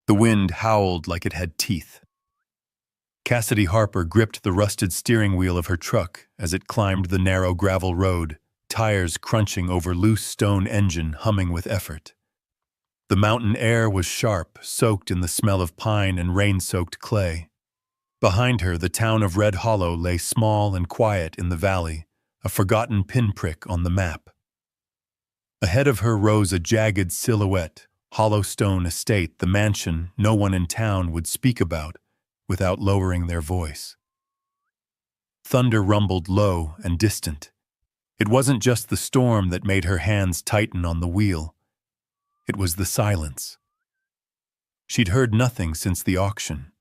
The wind howled like it had teeth. Cassidy Harper gripped the rusted steering wheel of her truck as it climbed the narrow gravel road, tires crunching over loose stone engine humming with effort. The mountain air was sharp, soaked in the smell of pine and rain-soaked clay. Behind her, the town of Red Hollow lay small and quiet in the valley, a forgotten pinprick on the map. Ahead of her rose a jagged silhouette, Hollow Stone Estate, the mansion no one in town would speak about without lowering their voice. Thunder rumbled low and distant. It wasn't just the storm that made her hands tighten on the wheel. It was the silence. She'd heard nothing since the auction.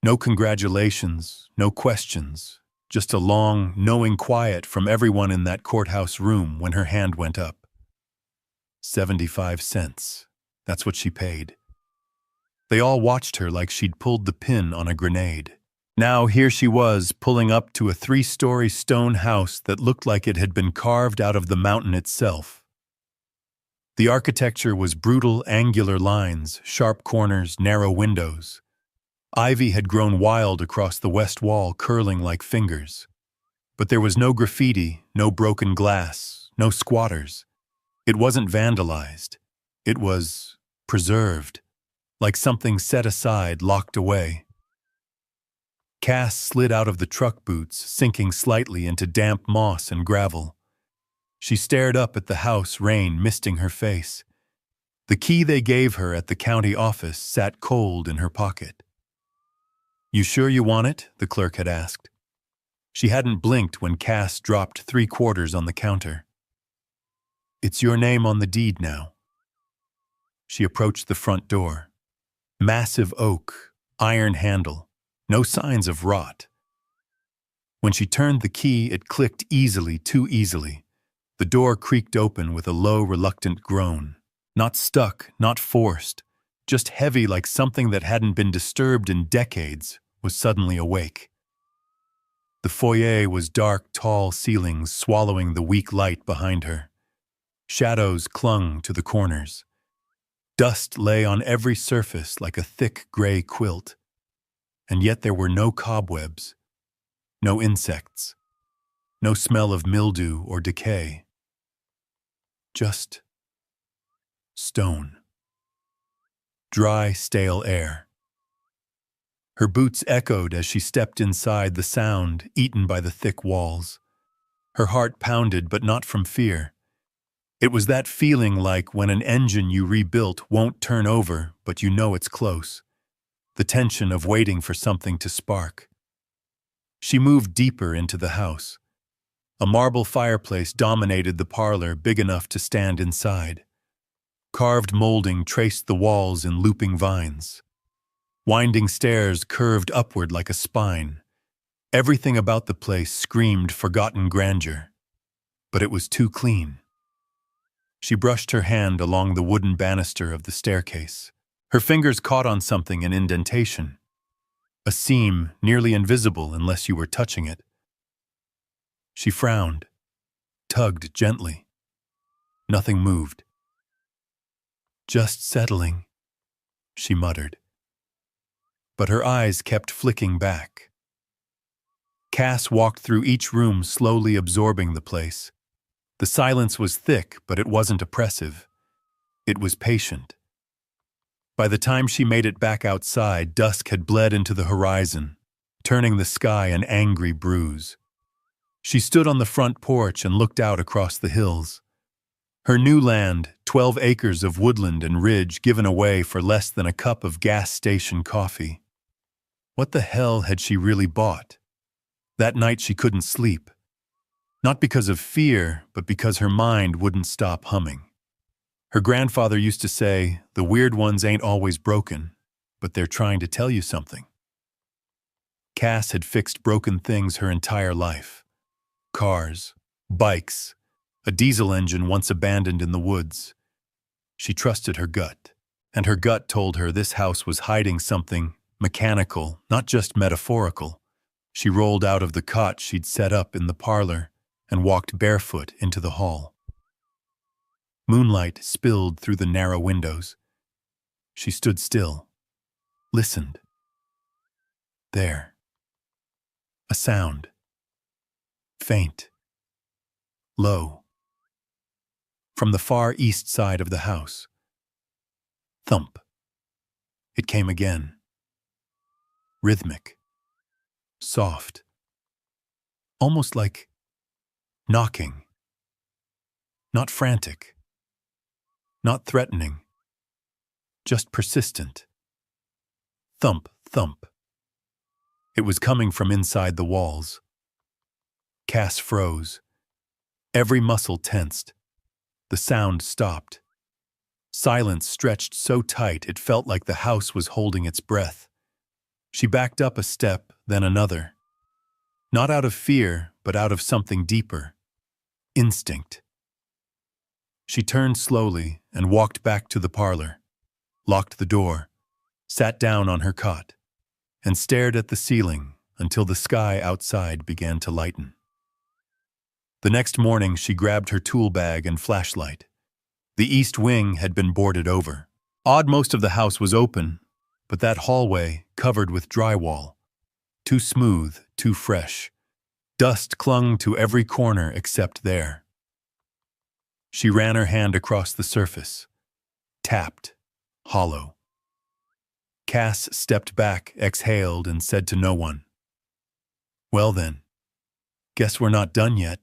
No congratulations, no questions, just a long, knowing quiet from everyone in that courthouse room when her hand went up. 75 cents. That's what she paid. They all watched her like she'd pulled the pin on a grenade. Now here she was, pulling up to a 3-story stone house that looked like it had been carved out of the mountain itself. The architecture was brutal, angular lines, sharp corners, narrow windows. Ivy had grown wild across the west wall, curling like fingers. But there was no graffiti, no broken glass, no squatters. It wasn't vandalized. It was preserved, like something set aside, locked away. Cass slid out of the truck boots, sinking slightly into damp moss and gravel. She stared up at the house, rain misting her face. The key they gave her at the county office sat cold in her pocket. "You sure you want it?" the clerk had asked. She hadn't blinked when Cass dropped 3 quarters on the counter. "It's your name on the deed now." She approached the front door. Massive oak, iron handle, no signs of rot. When she turned the key, it clicked easily, too easily. The door creaked open with a low, reluctant groan. Not stuck, not forced, just heavy like something that hadn't been disturbed in decades was suddenly awake. The foyer was dark, tall ceilings swallowing the weak light behind her. Shadows clung to the corners. Dust lay on every surface like a thick gray quilt. And yet there were no cobwebs, no insects, no smell of mildew or decay. Just stone. Dry, stale air. Her boots echoed as she stepped inside, the sound eaten by the thick walls. Her heart pounded, but not from fear. It was that feeling like when an engine you rebuilt won't turn over, but you know it's close. The tension of waiting for something to spark. She moved deeper into the house. A marble fireplace dominated the parlor, big enough to stand inside. Carved molding traced the walls in looping vines. Winding stairs curved upward like a spine. Everything about the place screamed forgotten grandeur. But it was too clean. She brushed her hand along the wooden banister of the staircase. Her fingers caught on something, an indentation. A seam nearly invisible unless you were touching it. She frowned, tugged gently. Nothing moved. "Just settling," she muttered. But her eyes kept flicking back. Cass walked through each room, slowly absorbing the place. The silence was thick, but it wasn't oppressive. It was patient. By the time she made it back outside, dusk had bled into the horizon, turning the sky an angry bruise. She stood on the front porch and looked out across the hills. Her new land, 12 acres of woodland and ridge given away for less than a cup of gas station coffee. What the hell had she really bought? That night she couldn't sleep. Not because of fear, but because her mind wouldn't stop humming. Her grandfather used to say, "The weird ones ain't always broken, but they're trying to tell you something." Cass had fixed broken things her entire life. Cars, bikes, a diesel engine once abandoned in the woods. She trusted her gut, and her gut told her this house was hiding something mechanical, not just metaphorical. She rolled out of the cot she'd set up in the parlor and walked barefoot into the hall. Moonlight spilled through the narrow windows. She stood still, listened. There. A sound. Faint. Low. From the far east side of the house. Thump. It came again. Rhythmic. Soft. Almost like knocking. Not frantic. Not threatening. Just persistent. Thump, thump. It was coming from inside the walls. Cass froze. Every muscle tensed. The sound stopped. Silence stretched so tight it felt like the house was holding its breath. She backed up a step, then another. Not out of fear, but out of something deeper. Instinct. She turned slowly and walked back to the parlor, locked the door, sat down on her cot, and stared at the ceiling until the sky outside began to lighten. The next morning she grabbed her tool bag and flashlight. The east wing had been boarded over. Odd most of the house was open, but that hallway covered with drywall. Too smooth, too fresh. Dust clung to every corner except there. She ran her hand across the surface. Tapped. Hollow. Cass stepped back, exhaled, and said to no one, "Well then, guess we're not done yet."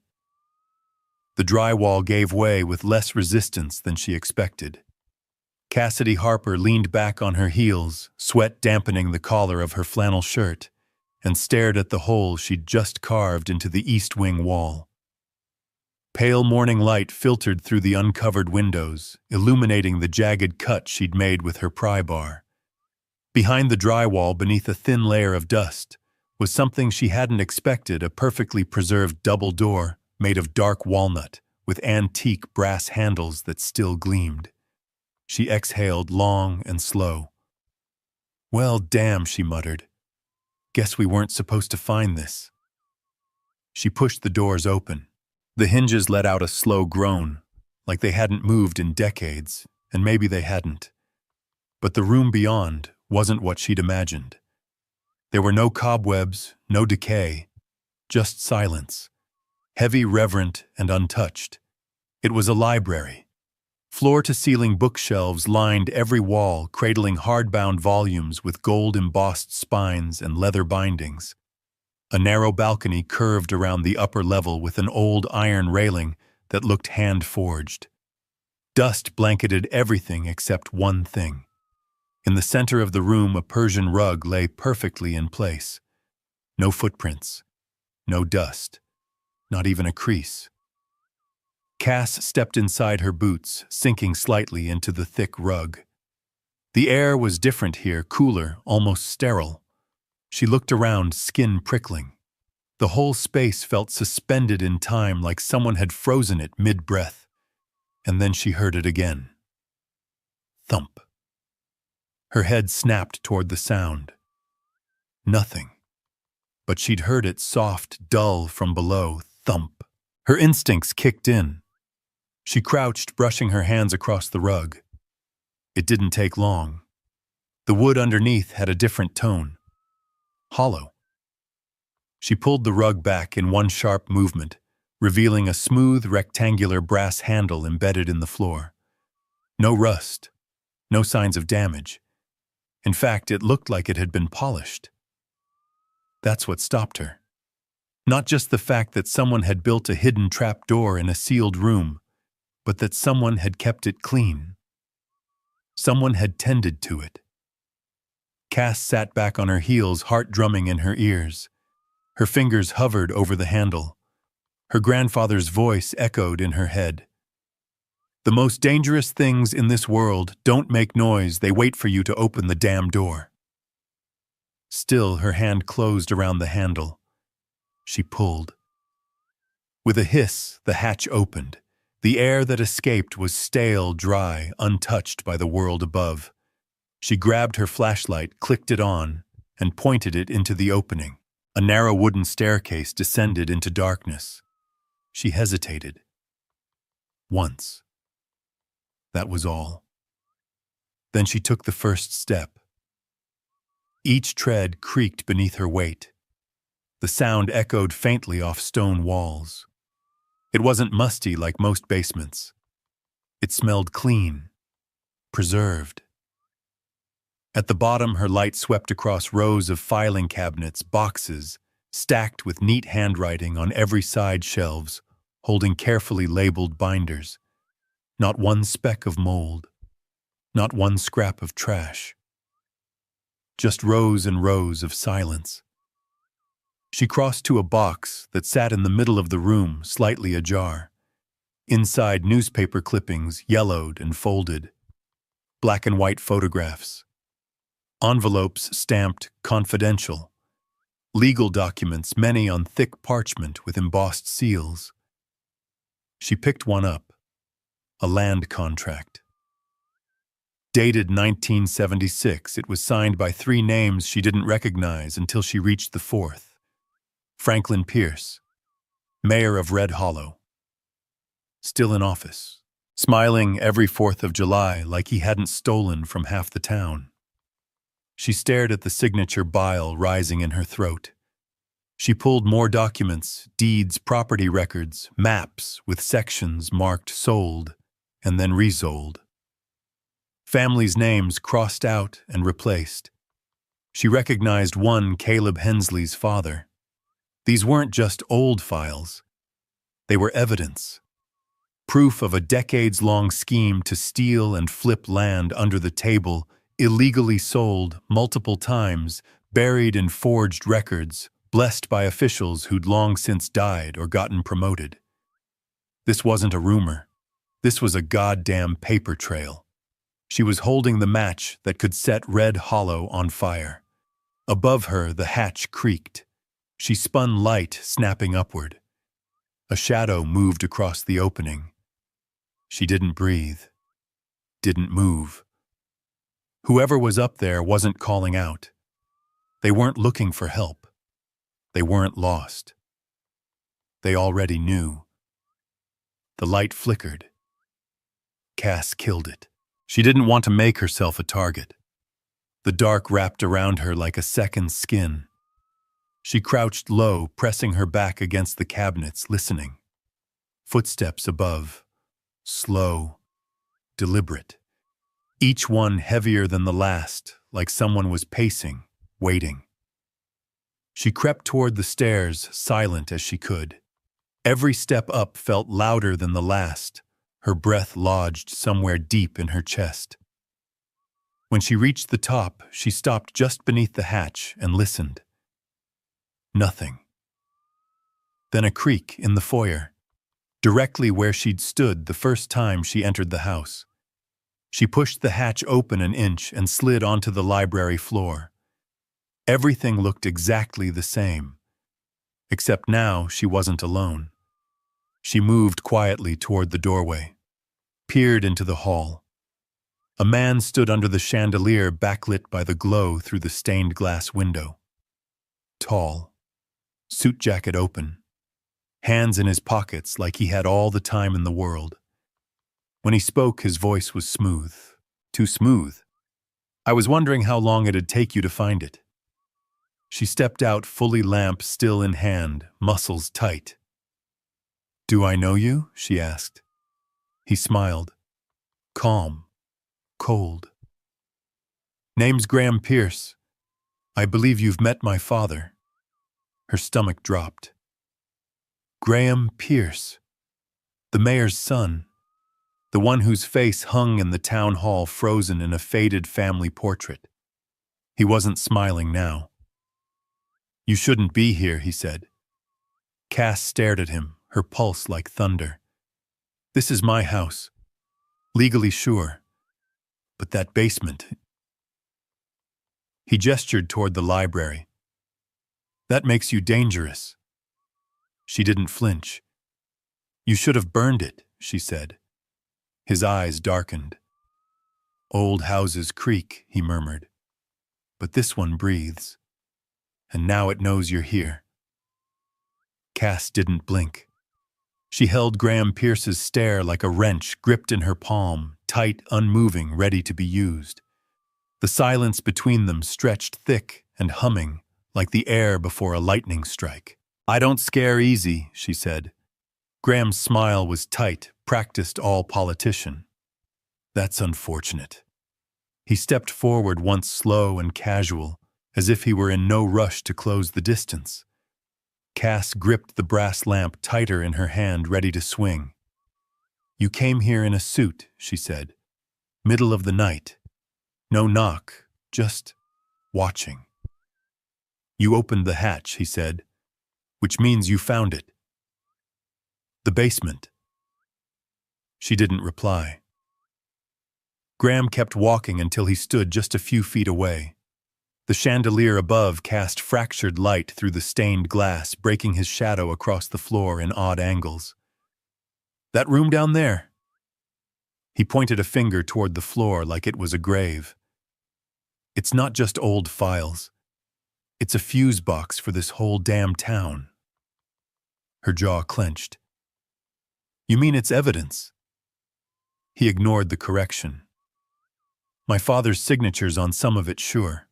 The drywall gave way with less resistance than she expected. Cassidy Harper leaned back on her heels, sweat dampening the collar of her flannel shirt, and stared at the hole she'd just carved into the east wing wall. Pale morning light filtered through the uncovered windows, illuminating the jagged cut she'd made with her pry bar. Behind the drywall, beneath a thin layer of dust, was something she hadn't expected, a perfectly preserved double door made of dark walnut, with antique brass handles that still gleamed. She exhaled long and slow. "Well, damn," she muttered. "Guess we weren't supposed to find this." She pushed the doors open. The hinges let out a slow groan, like they hadn't moved in decades, and maybe they hadn't. But the room beyond wasn't what she'd imagined. There were no cobwebs, no decay, just silence, heavy, reverent, and untouched. It was a library. Floor-to-ceiling bookshelves lined every wall, cradling hardbound volumes with gold-embossed spines and leather bindings. A narrow balcony curved around the upper level with an old iron railing that looked hand-forged. Dust blanketed everything except one thing. In the center of the room, a Persian rug lay perfectly in place. No footprints, no dust, not even a crease. Cass stepped inside her boots, sinking slightly into the thick rug. The air was different here, cooler, almost sterile. She looked around, skin prickling. The whole space felt suspended in time, like someone had frozen it mid-breath. And then she heard it again. Thump. Her head snapped toward the sound. Nothing. But she'd heard it soft, dull from below. Thump. Her instincts kicked in. She crouched, brushing her hands across the rug. It didn't take long. The wood underneath had a different tone. Hollow. She pulled the rug back in one sharp movement, revealing a smooth, rectangular brass handle embedded in the floor. No rust, no signs of damage. In fact, it looked like it had been polished. That's what stopped her. Not just the fact that someone had built a hidden trapdoor in a sealed room, but that someone had kept it clean. Someone had tended to it. Cass sat back on her heels, heart drumming in her ears. Her fingers hovered over the handle. Her grandfather's voice echoed in her head. "The most dangerous things in this world don't make noise, they wait for you to open the damn door." Still, her hand closed around the handle. She pulled. With a hiss, the hatch opened. The air that escaped was stale, dry, untouched by the world above. She grabbed her flashlight, clicked it on, and pointed it into the opening. A narrow wooden staircase descended into darkness. She hesitated. Once. That was all. Then she took the first step. Each tread creaked beneath her weight. The sound echoed faintly off stone walls. It wasn't musty like most basements. It smelled clean, preserved. At the bottom, her light swept across rows of filing cabinets, boxes, stacked with neat handwriting on every side shelves, holding carefully labeled binders. Not one speck of mold, not one scrap of trash. Just rows and rows of silence. She crossed to a box that sat in the middle of the room, slightly ajar. Inside, newspaper clippings, yellowed and folded. Black and white photographs. Envelopes stamped confidential. Legal documents, many on thick parchment with embossed seals. She picked one up. A land contract. Dated 1976, it was signed by three names she didn't recognize until she reached the fourth. Franklin Pierce, mayor of Red Hollow. Still in office, smiling every 4th of July like he hadn't stolen from half the town. She stared at the signature bile rising in her throat. She pulled more documents, deeds, property records, maps with sections marked sold and then resold. Families' names crossed out and replaced. She recognized one, Caleb Hensley's father. These weren't just old files. They were evidence. Proof of a decades-long scheme to steal and flip land under the table, illegally sold multiple times, buried in forged records, blessed by officials who'd long since died or gotten promoted. This wasn't a rumor. This was a goddamn paper trail. She was holding the match that could set Red Hollow on fire. Above her, the hatch creaked. She spun light, snapping upward. A shadow moved across the opening. She didn't breathe. Didn't move. Whoever was up there wasn't calling out. They weren't looking for help. They weren't lost. They already knew. The light flickered. Cass killed it. She didn't want to make herself a target. The dark wrapped around her like a second skin. She crouched low, pressing her back against the cabinets, listening. Footsteps above. Slow. Deliberate. Each one heavier than the last, like someone was pacing, waiting. She crept toward the stairs, silent as she could. Every step up felt louder than the last, her breath lodged somewhere deep in her chest. When she reached the top, she stopped just beneath the hatch and listened. Nothing. Then a creak in the foyer, directly where she'd stood the first time she entered the house. She pushed the hatch open an inch and slid onto the library floor. Everything looked exactly the same, except now she wasn't alone. She moved quietly toward the doorway, peered into the hall. A man stood under the chandelier backlit by the glow through the stained glass window. Tall, suit jacket open, hands in his pockets like he had all the time in the world. When he spoke, his voice was smooth. Too smooth. I was wondering how long it'd take you to find it. She stepped out, fully lamp still in hand, muscles tight. Do I know you? She asked. He smiled. Calm. Cold. Name's Graham Pierce. I believe you've met my father. Her stomach dropped. Graham Pierce. The mayor's son. The one whose face hung in the town hall frozen in a faded family portrait. He wasn't smiling now. You shouldn't be here, he said. Cass stared at him, her pulse like thunder. This is my house. Legally sure. But that basement... He gestured toward the library. That makes you dangerous. She didn't flinch. You should have burned it, she said. His eyes darkened. Old houses creak, he murmured. But this one breathes. And now it knows you're here. Cass didn't blink. She held Graham Pierce's stare like a wrench gripped in her palm, tight, unmoving, ready to be used. The silence between them stretched thick and humming, like the air before a lightning strike. "I don't scare easy," she said. Graham's smile was tight, practiced all politician. "That's unfortunate." He stepped forward once slow and casual, as if he were in no rush to close the distance. Cass gripped the brass lamp tighter in her hand, ready to swing. "You came here in a suit," she said. "Middle of the night. No knock, just watching." "You opened the hatch," he said, "which means you found it." "The basement." She didn't reply. Graham kept walking until he stood just a few feet away. The chandelier above cast fractured light through the stained glass, breaking his shadow across the floor in odd angles. "That room down there?" He pointed a finger toward the floor like it was a grave. "It's not just old files. It's a fuse box for this whole damn town." Her jaw clenched. "You mean it's evidence?" He ignored the correction. "My father's signature's on some of it, sure.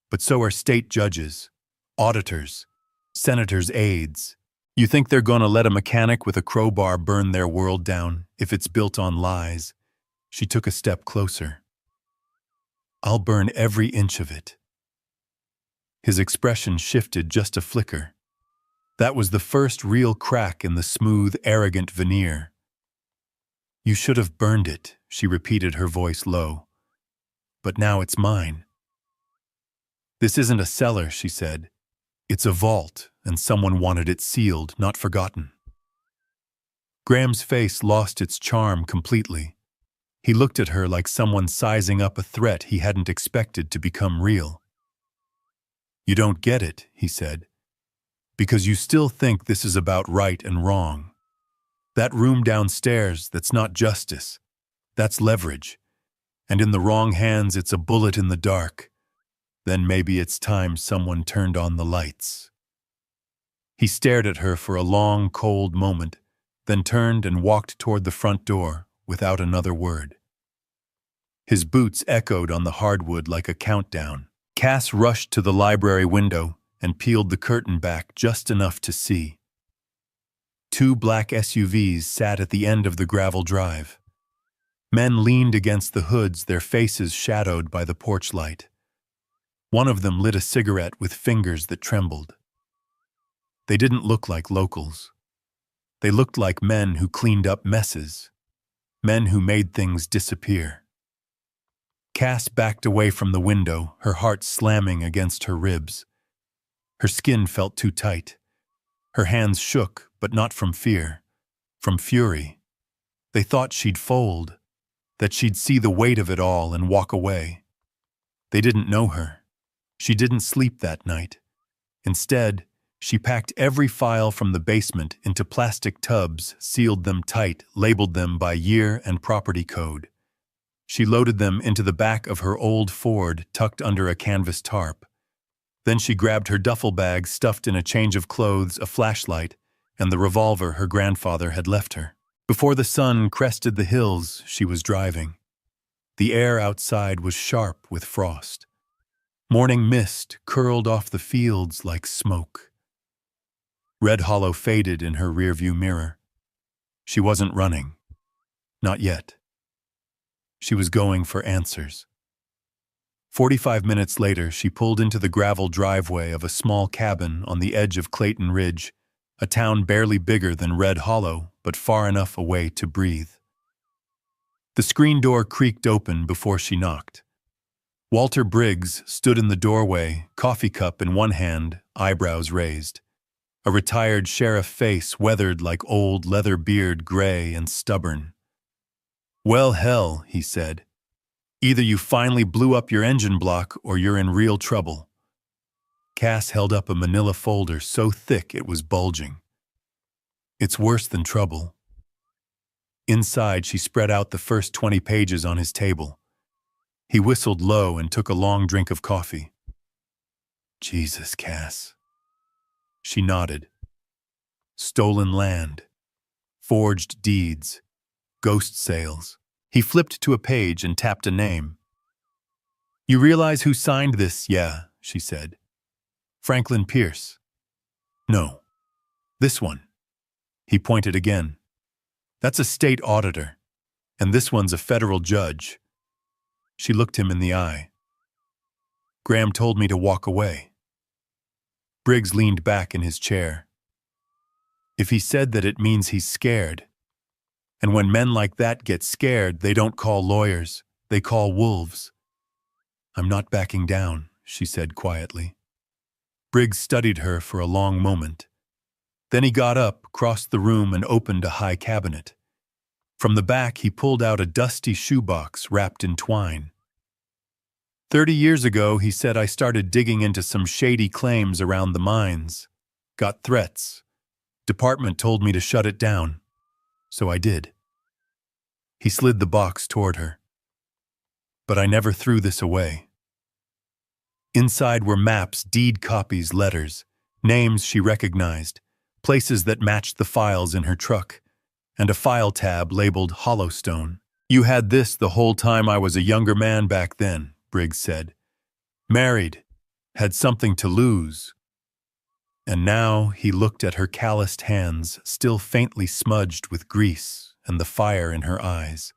But so are state judges, auditors, senators' aides. You think they're gonna let a mechanic with a crowbar burn their world down if it's built on lies?" She took a step closer. "I'll burn every inch of it." His expression shifted just a flicker. That was the first real crack in the smooth, arrogant veneer. "You should have burned it," she repeated, her voice low. "But now it's mine." "This isn't a cellar," she said. "It's a vault, and someone wanted it sealed, not forgotten." Graham's face lost its charm completely. He looked at her like someone sizing up a threat he hadn't expected to become real. "You don't get it," he said, "because you still think this is about right and wrong. That room downstairs, that's not justice. That's leverage. And in the wrong hands, it's a bullet in the dark. Then maybe it's time someone turned on the lights." He stared at her for a long, cold moment, then turned and walked toward the front door without another word. His boots echoed on the hardwood like a countdown. Cass rushed to the library window and peeled the curtain back just enough to see. 2 black SUVs sat at the end of the gravel drive. Men leaned against the hoods, their faces shadowed by the porch light. One of them lit a cigarette with fingers that trembled. They didn't look like locals. They looked like men who cleaned up messes, men who made things disappear. Cass backed away from the window, her heart slamming against her ribs. Her skin felt too tight. Her hands shook, but not from fear, from fury. They thought she'd fold, that she'd see the weight of it all and walk away. They didn't know her. She didn't sleep that night. Instead, she packed every file from the basement into plastic tubs, sealed them tight, labeled them by year and property code. She loaded them into the back of her old Ford tucked under a canvas tarp. Then she grabbed her duffel bag stuffed in a change of clothes, a flashlight, and the revolver her grandfather had left her. Before the sun crested the hills, she was driving. The air outside was sharp with frost. Morning mist curled off the fields like smoke. Red Hollow faded in her rearview mirror. She wasn't running. Not yet. She was going for answers. 45 minutes later, she pulled into the gravel driveway of a small cabin on the edge of Clayton Ridge, a town barely bigger than Red Hollow, but far enough away to breathe. The screen door creaked open before she knocked. Walter Briggs stood in the doorway, coffee cup in one hand, eyebrows raised. A retired sheriff face weathered like old leather beard, gray and stubborn. "Well, hell," he said. "Either you finally blew up your engine block or you're in real trouble." Cass held up a manila folder so thick it was bulging. "It's worse than trouble." Inside, she spread out the first 20 pages on his table. He whistled low and took a long drink of coffee. "Jesus, Cass." She nodded. Stolen land, forged deeds, ghost sales. He flipped to a page and tapped a name. You realize who signed this? Yeah, she said. Franklin Pierce. No. This one. He pointed again. That's a state auditor. And this one's a federal judge. She looked him in the eye. Graham told me to walk away. Briggs leaned back in his chair. If he said that, it means he's scared. And when men like that get scared, they don't call lawyers, they call wolves. I'm not backing down, she said quietly. Briggs studied her for a long moment. Then he got up, crossed the room, and opened a high cabinet. From the back, he pulled out a dusty shoebox wrapped in twine. 30 years ago, he said, I started digging into some shady claims around the mines. Got threats. Department told me to shut it down. So I did. He slid the box toward her. But I never threw this away. Inside were maps, deed copies, letters, names she recognized, places that matched the files in her truck, and a file tab labeled Hollowstone. You had this the whole time I was a younger man back then, Briggs said. Married, had something to lose. And now he looked at her calloused hands, still faintly smudged with grease, and the fire in her eyes.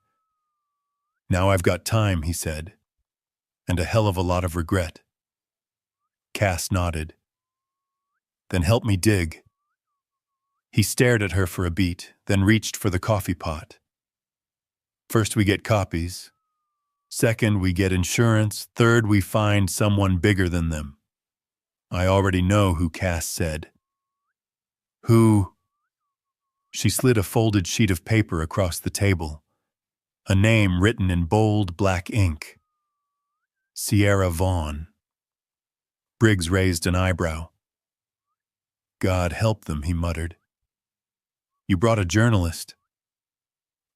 Now I've got time, he said, and a hell of a lot of regret. Cass nodded. Then help me dig. He stared at her for a beat, then reached for the coffee pot. First we get copies. Second, we get insurance. Third, we find someone bigger than them. I already know who, Cass said. Who? She slid a folded sheet of paper across the table. A name written in bold black ink. Sierra Vaughn. Briggs raised an eyebrow. God help them, he muttered. You brought a journalist.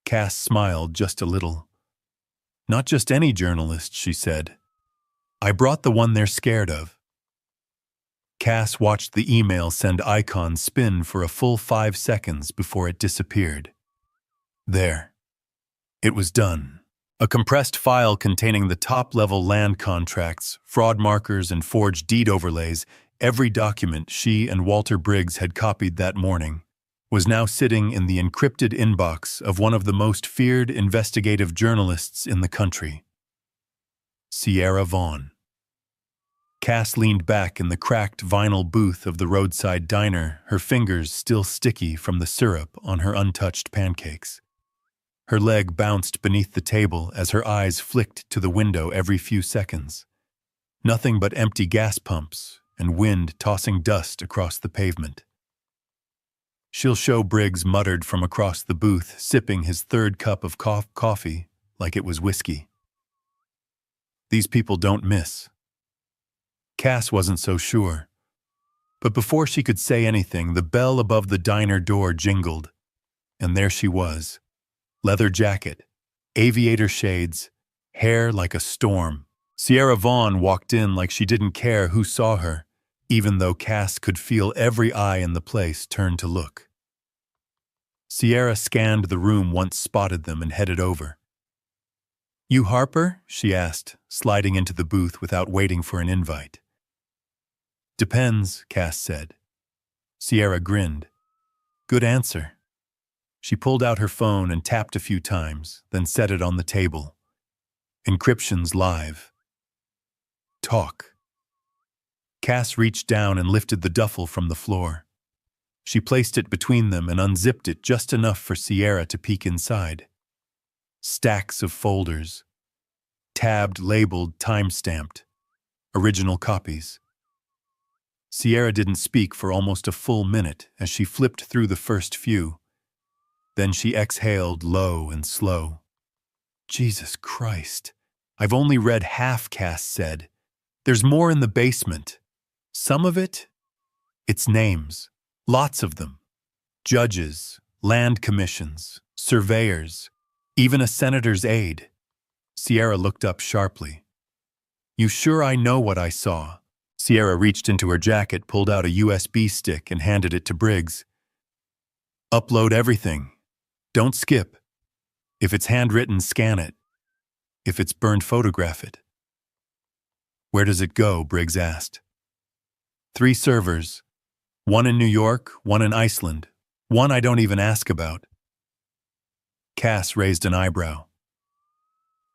Cass smiled just a little. Not just any journalist, she said. I brought the one they're scared of. Cass watched the email send icon spin for a full 5 seconds before it disappeared. There. It was done. A compressed file containing the top-level land contracts, fraud markers, and forged deed overlays, every document she and Walter Briggs had copied that morning, was now sitting in the encrypted inbox of one of the most feared investigative journalists in the country. Sierra Vaughn. Cass leaned back in the cracked vinyl booth of the roadside diner, her fingers still sticky from the syrup on her untouched pancakes. Her leg bounced beneath the table as her eyes flicked to the window every few seconds. Nothing but empty gas pumps and wind tossing dust across the pavement. She'll show, Briggs muttered from across the booth, sipping his third cup of coffee like it was whiskey. These people don't miss. Cass wasn't so sure. But before she could say anything, the bell above the diner door jingled. And there she was. Leather jacket, aviator shades, hair like a storm. Sierra Vaughn walked in like she didn't care who saw her, even though Cass could feel every eye in the place turn to look. Sierra scanned the room once spotted them and headed over. You Harper? She asked, sliding into the booth without waiting for an invite. Depends, Cass said. Sierra grinned. Good answer. She pulled out her phone and tapped a few times, then set it on the table. Encryption's live. Talk. Cass reached down and lifted the duffel from the floor. She placed it between them and unzipped it just enough for Sierra to peek inside. Stacks of folders. Tabbed, labeled, time-stamped. Original copies. Sierra didn't speak for almost a full minute as she flipped through the first few. Then she exhaled low and slow. Jesus Christ. I've only read half, Cass said. There's more in the basement. Some of it? It's names. Lots of them. Judges, land commissions, surveyors, even a senator's aide. Sierra looked up sharply. You sure I know what I saw? Sierra reached into her jacket, pulled out a USB stick, and handed it to Briggs. Upload everything. Don't skip. If it's handwritten, scan it. If it's burned, photograph it. Where does it go? Briggs asked. 3 servers. One in New York, one in Iceland. One I don't even ask about. Cass raised an eyebrow.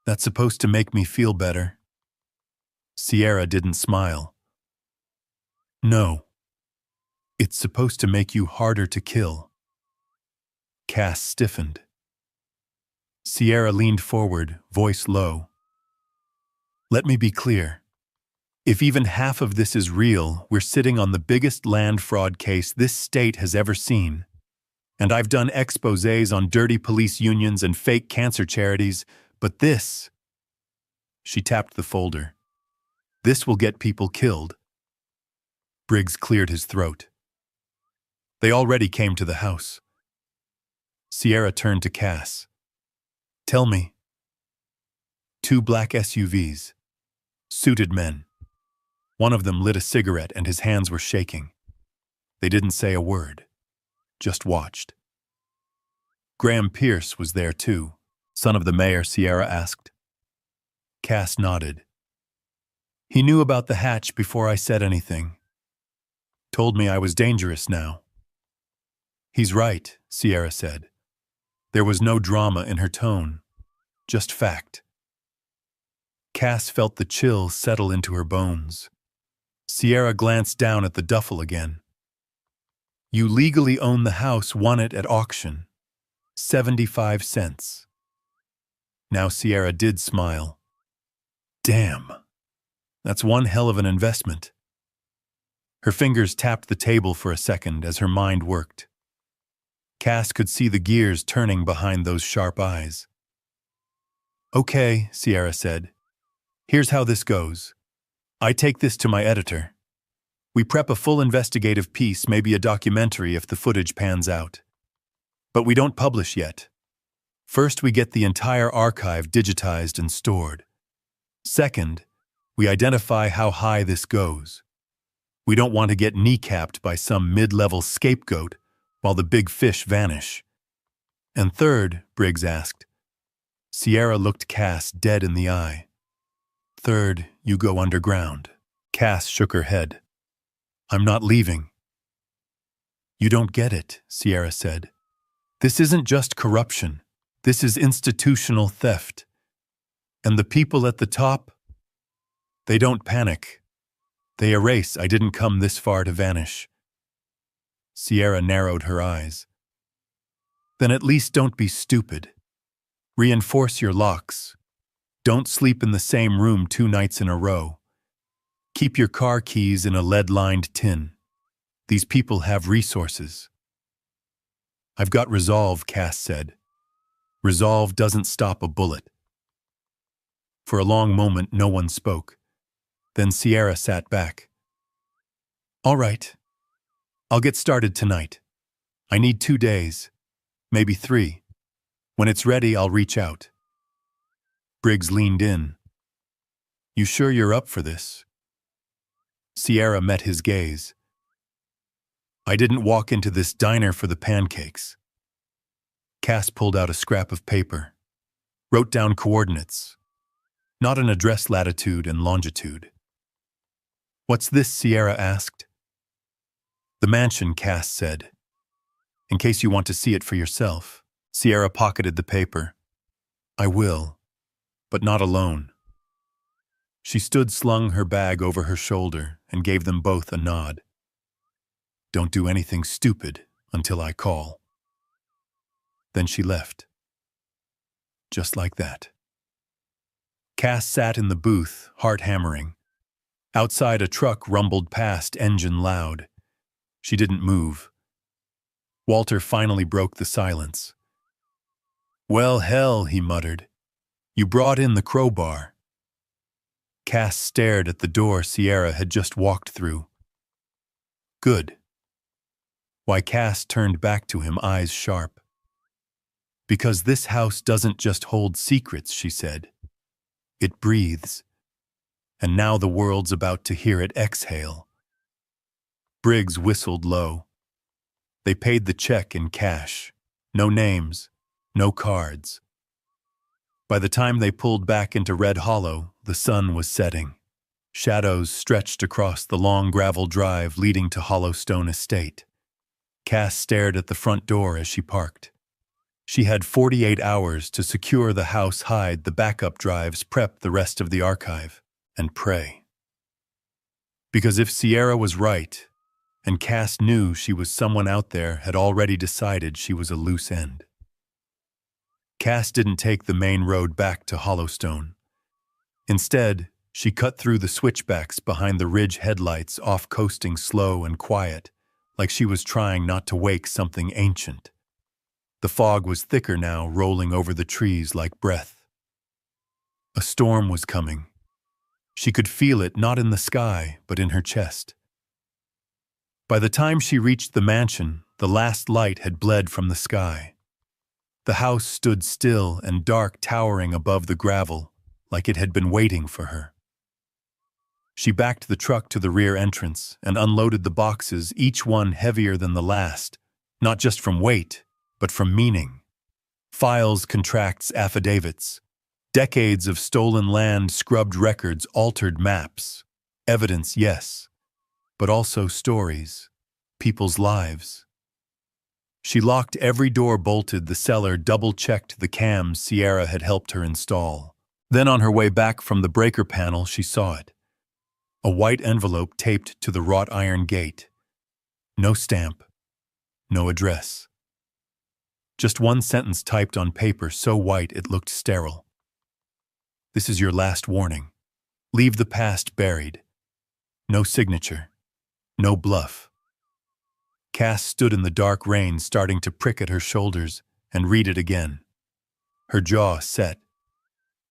That's supposed to make me feel better. Sierra didn't smile. No. It's supposed to make you harder to kill. Cass stiffened. Sierra leaned forward, voice low. Let me be clear. If even half of this is real, we're sitting on the biggest land fraud case this state has ever seen. And I've done exposés on dirty police unions and fake cancer charities, but this... She tapped the folder. This will get people killed. Briggs cleared his throat. They already came to the house. Sierra turned to Cass. Tell me. 2 black SUVs. Suited men. One of them lit a cigarette and his hands were shaking. They didn't say a word. Just watched. Graham Pierce was there too. Son of the mayor, Sierra asked. Cass nodded. He knew about the hatch before I said anything. Told me I was dangerous now. He's right, Sierra said. There was no drama in her tone, just fact. Cass felt the chill settle into her bones. Sierra glanced down at the duffel again. You legally own the house, won it at auction. 75 cents. Now Sierra did smile. Damn. That's one hell of an investment. Her fingers tapped the table for a second as her mind worked. Cass could see the gears turning behind those sharp eyes. Okay, Sierra said. Here's how this goes. I take this to my editor. We prep a full investigative piece, maybe a documentary if the footage pans out. But we don't publish yet. First, we get the entire archive digitized and stored. Second, we identify how high this goes. We don't want to get kneecapped by some mid-level scapegoat while the big fish vanish. And third, Briggs asked. Sierra looked Cass dead in the eye. Third, you go underground. Cass shook her head. I'm not leaving. You don't get it, Sierra said. This isn't just corruption. This is institutional theft. And the people at the top, they don't panic. They erase, I didn't come this far to vanish. Sierra narrowed her eyes. Then at least don't be stupid. Reinforce your locks. Don't sleep in the same room 2 nights in a row. Keep your car keys in a lead-lined tin. These people have resources. I've got resolve, Cass said. Resolve doesn't stop a bullet. For a long moment, no one spoke. Then Sierra sat back. All right. I'll get started tonight. I need 2 days, maybe 3. When it's ready, I'll reach out. Briggs leaned in. You sure you're up for this? Sierra met his gaze. I didn't walk into this diner for the pancakes. Cass pulled out a scrap of paper, wrote down coordinates, not an address, latitude and longitude. What's this? Sierra asked. The mansion, Cass said. In case you want to see it for yourself. Sierra pocketed the paper. I will, but not alone. She slung her bag over her shoulder and gave them both a nod. Don't do anything stupid until I call. Then she left. Just like that. Cass sat in the booth, heart hammering. Outside, a truck rumbled past, engine loud. She didn't move. Walter finally broke the silence. Well, hell, he muttered. You brought in the crowbar. Cass stared at the door Sierra had just walked through. Good. Why, Cass turned back to him, eyes sharp. Because this house doesn't just hold secrets, she said. It breathes. And now the world's about to hear it exhale. Briggs whistled low. They paid the check in cash. No names, no cards. By the time they pulled back into Red Hollow, the sun was setting. Shadows stretched across the long gravel drive leading to Hollowstone Estate. Cass stared at the front door as she parked. She had 48 hours to secure the house, hide the backup drives, prep the rest of the archive, and pray. Because if Sierra was right, and Cass knew she was someone out there had already decided she was a loose end. Cass didn't take the main road back to Hollowstone. Instead, she cut through the switchbacks behind the ridge headlights, off-coasting slow and quiet, like she was trying not to wake something ancient. The fog was thicker now, rolling over the trees like breath. A storm was coming. She could feel it not in the sky, but in her chest. By the time she reached the mansion, the last light had bled from the sky. The house stood still and dark, towering above the gravel, like it had been waiting for her. She backed the truck to the rear entrance and unloaded the boxes, each one heavier than the last, not just from weight, but from meaning. Files, contracts, affidavits, decades of stolen land, scrubbed records, altered maps. Evidence, yes, but also stories, people's lives. She locked every door, bolted the cellar, double-checked the cams Sierra had helped her install. Then on her way back from the breaker panel, she saw it. A white envelope taped to the wrought iron gate. No stamp, no address. Just one sentence typed on paper so white it looked sterile. This is your last warning. Leave the past buried. No signature. No bluff. Cass stood in the dark rain, starting to prick at her shoulders, and read it again. Her jaw set.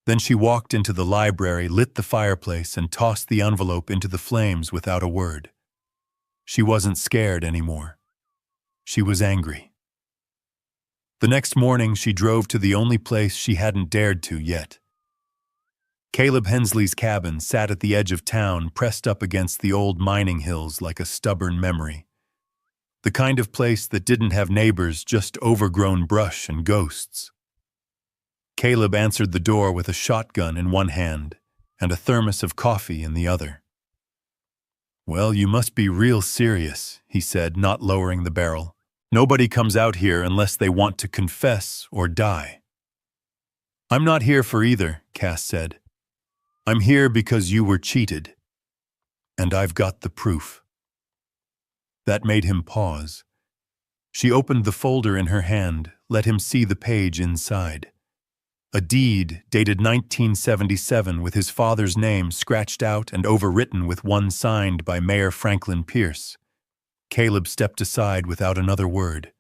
Then she walked into the library, lit the fireplace, and tossed the envelope into the flames without a word. She wasn't scared anymore. She was angry. The next morning, she drove to the only place she hadn't dared to yet. Caleb Hensley's cabin sat at the edge of town, pressed up against the old mining hills like a stubborn memory. The kind of place that didn't have neighbors, just overgrown brush and ghosts. Caleb answered the door with a shotgun in one hand and a thermos of coffee in the other. "Well, you must be real serious," he said, not lowering the barrel. "Nobody comes out here unless they want to confess or die." "I'm not here for either," Cass said. "I'm here because you were cheated. And I've got the proof." That made him pause. She opened the folder in her hand, let him see the page inside. A deed dated 1977 with his father's name scratched out and overwritten with one signed by Mayor Franklin Pierce. Caleb stepped aside without another word.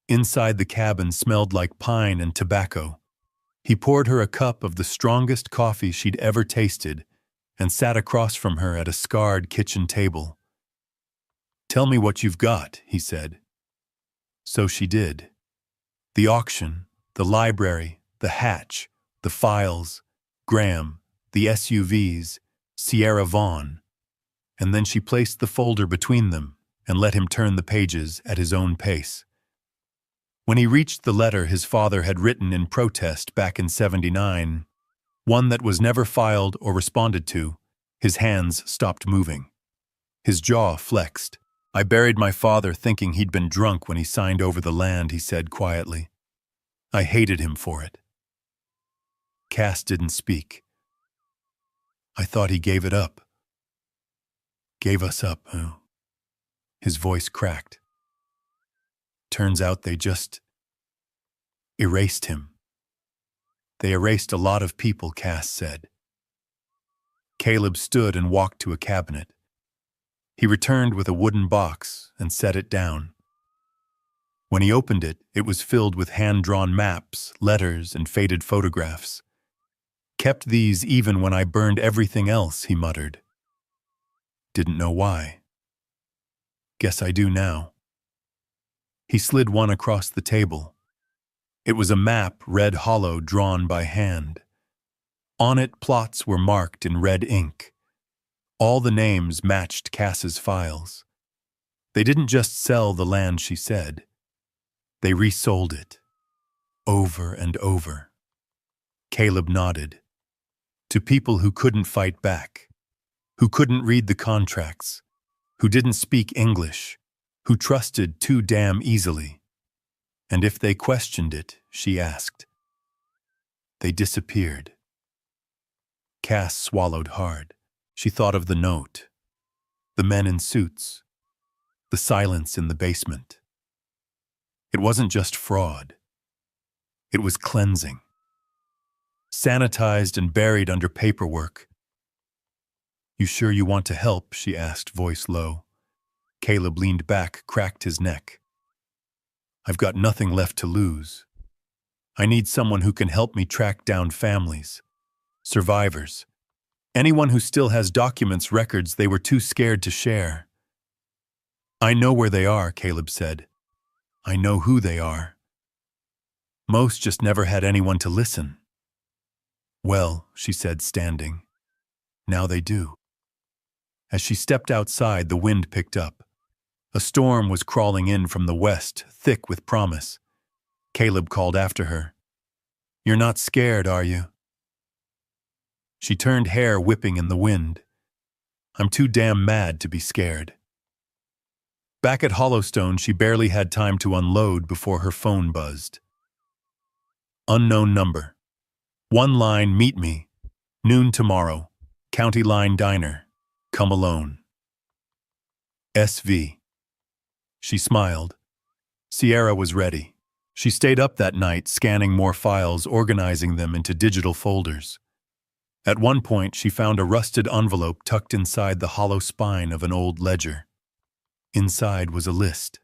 Inside the cabin smelled like pine and tobacco. He poured her a cup of the strongest coffee she'd ever tasted and sat across from her at a scarred kitchen table. "Tell me what you've got," he said. So she did. The auction, the library, the hatch, the files, Graham, the SUVs, Sierra Vaughn. And then she placed the folder between them and let him turn the pages at his own pace. When he reached the letter his father had written in protest back in '79, one that was never filed or responded to, his hands stopped moving. His jaw flexed. "I buried my father thinking he'd been drunk when he signed over the land," he said quietly. "I hated him for it." Cass didn't speak. "I thought he gave it up." "Gave us up, huh?" His voice cracked. "Turns out they just erased him." "They erased a lot of people," Cass said. Caleb stood and walked to a cabinet. He returned with a wooden box and set it down. When he opened it, it was filled with hand-drawn maps, letters, and faded photographs. "Kept these even when I burned everything else," he muttered. "Didn't know why. Guess I do now." He slid one across the table. It was a map, red hollow, drawn by hand. On it, plots were marked in red ink. All the names matched Cass's files. They didn't just sell the land, she said. They resold it. Over and over. Caleb nodded. To people who couldn't fight back. who couldn't read the contracts, who didn't speak English, who trusted too damn easily. And if they questioned it, she asked, they disappeared. Cass swallowed hard. She thought of the note, the men in suits, the silence in the basement. It wasn't just fraud. It was cleansing. Sanitized and buried under paperwork. You sure you want to help? She asked, voice low. Caleb leaned back, cracked his neck. I've got nothing left to lose. I need someone who can help me track down families, survivors, anyone who still has documents, records they were too scared to share. I know where they are, Caleb said. I know who they are. Most just never had anyone to listen. Well, she said, standing. Now they do. As she stepped outside, the wind picked up. A storm was crawling in from the west, thick with promise. Caleb called after her. You're not scared, are you? She turned, hair whipping in the wind. I'm too damn mad to be scared. Back at Hollowstone, she barely had time to unload before her phone buzzed. Unknown number. One line, meet me. Noon tomorrow. County Line Diner. Come alone. SV. She smiled. Sierra was ready. She stayed up that night, scanning more files, organizing them into digital folders. At one point, she found a rusted envelope tucked inside the hollow spine of an old ledger. Inside was a list.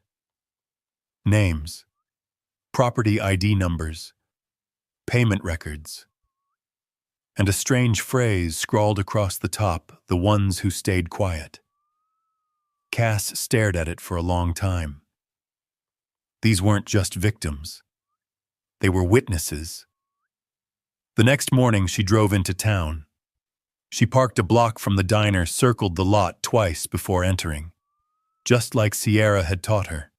Names. Property ID numbers. Payment records. And a strange phrase scrawled across the top, the ones who stayed quiet. Cass stared at it for a long time. These weren't just victims. They were witnesses. The next morning, she drove into town. She parked a block from the diner, circled the lot twice before entering, just like Sierra had taught her.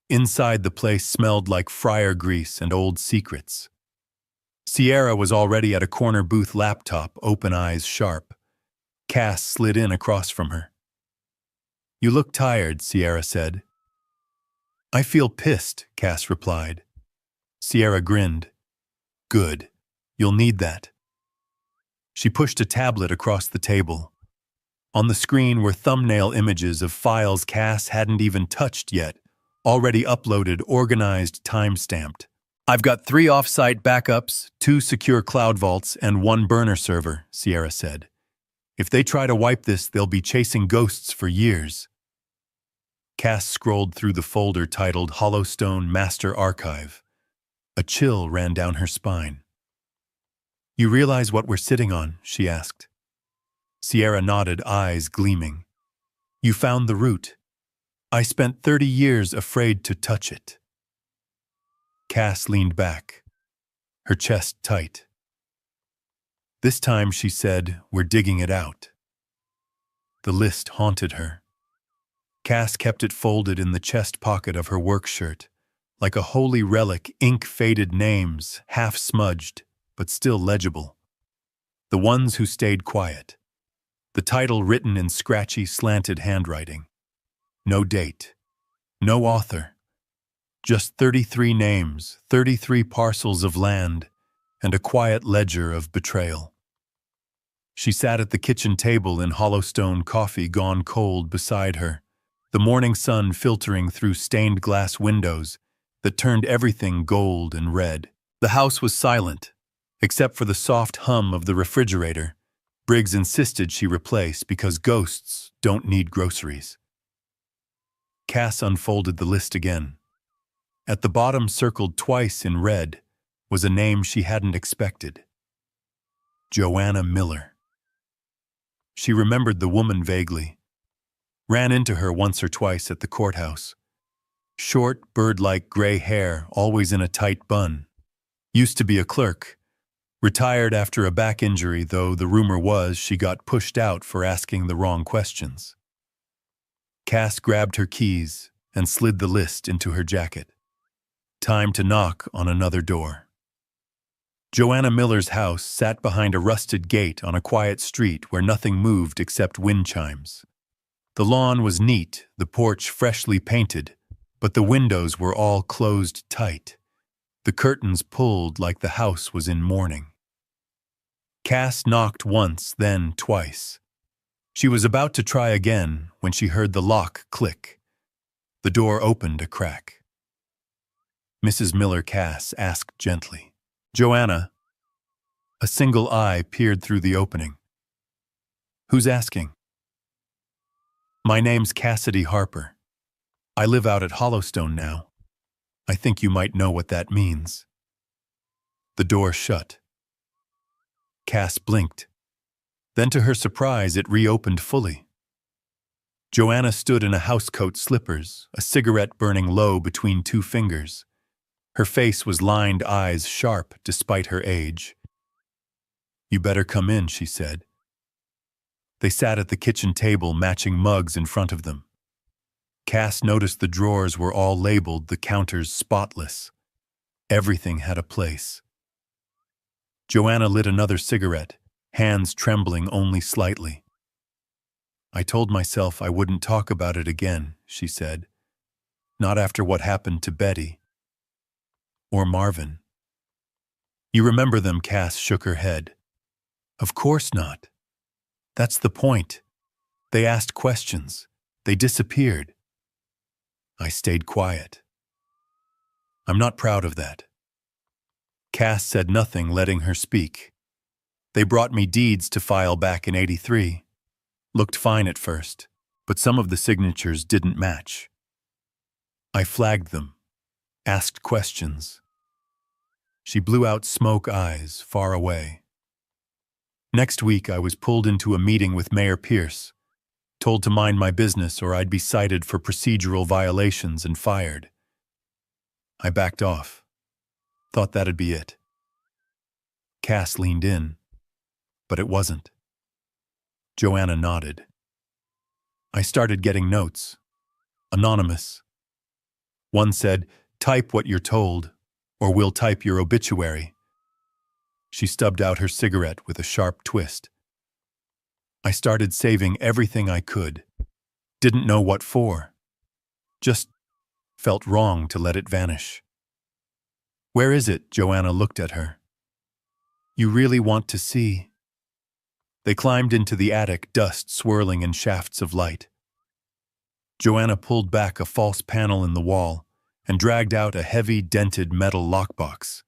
Inside, the place smelled like fryer grease and old secrets. Sierra was already at a corner booth laptop, open eyes sharp. Cass slid in across from her. You look tired, Sierra said. I feel pissed, Cass replied. Sierra grinned. Good. You'll need that. She pushed a tablet across the table. On the screen were thumbnail images of files Cass hadn't even touched yet, already uploaded, organized, time-stamped. I've got 3 off-site backups, 2 secure cloud vaults, and 1 burner server, Sierra said. If they try to wipe this, they'll be chasing ghosts for years. Cass scrolled through the folder titled Hollowstone Master Archive. A chill ran down her spine. You realize what we're sitting on? She asked. Sierra nodded, eyes gleaming. You found the root. I spent 30 years afraid to touch it. Cass leaned back, her chest tight. This time, she said, we're digging it out. The list haunted her. Cass kept it folded in the chest pocket of her work shirt, like a holy relic, ink-faded names, half-smudged, but still legible. The ones who stayed quiet. The title written in scratchy, slanted handwriting. No date. No author. Just 33 names, 33 parcels of land, and a quiet ledger of betrayal. She sat at the kitchen table in Hollowstone, coffee gone cold beside her, the morning sun filtering through stained glass windows that turned everything gold and red. The house was silent, except for the soft hum of the refrigerator. Briggs insisted she replace because ghosts don't need groceries. Cass unfolded the list again. At the bottom, circled twice in red, was a name she hadn't expected. Joanna Miller. She remembered the woman vaguely. Ran into her once or twice at the courthouse. Short, bird-like gray hair, always in a tight bun. Used to be a clerk. Retired after a back injury, though the rumor was she got pushed out for asking the wrong questions. Cass grabbed her keys and slid the list into her jacket. Time to knock on another door. Joanna Miller's house sat behind a rusted gate on a quiet street where nothing moved except wind chimes. The lawn was neat, the porch freshly painted, but the windows were all closed tight. The curtains pulled like the house was in mourning. Cass knocked once, then twice. She was about to try again when she heard the lock click. The door opened a crack. Mrs. Miller Cass asked gently, "Joanna?" A single eye peered through the opening. "Who's asking?" "My name's Cassidy Harper. I live out at Hollowstone now. I think you might know what that means." The door shut. Cass blinked. Then to her surprise, it reopened fully. Joanna stood in a housecoat slippers, a cigarette burning low between two fingers. Her face was lined, eyes sharp despite her age. "You better come in," she said. They sat at the kitchen table, matching mugs in front of them. Cass noticed the drawers were all labeled, the counters spotless. Everything had a place. Joanna lit another cigarette, hands trembling only slightly. "I told myself I wouldn't talk about it again," she said. "Not after what happened to Betty. Or Marvin." "You remember them?" Cass shook her head. "Of course not. That's the point. They asked questions. They disappeared. I stayed quiet. I'm not proud of that." Cass said nothing, letting her speak. "They brought me deeds to file back in '83. Looked fine at first, but some of the signatures didn't match. I flagged them, asked questions." She blew out smoke eyes, far away. "Next week I was pulled into a meeting with Mayor Pierce, told to mind my business or I'd be cited for procedural violations and fired. I backed off. Thought that'd be it." Cass leaned in, but it wasn't. Joanna nodded. "I started getting notes. Anonymous. One said, 'Type what you're told, or we'll type your obituary.'" She stubbed out her cigarette with a sharp twist. "I started saving everything I could. Didn't know what for. Just felt wrong to let it vanish." "Where is it?" Joanna looked at her. "You really want to see?" They climbed into the attic, dust swirling in shafts of light. Joanna pulled back a false panel in the wall and dragged out a heavy, dented metal lockbox.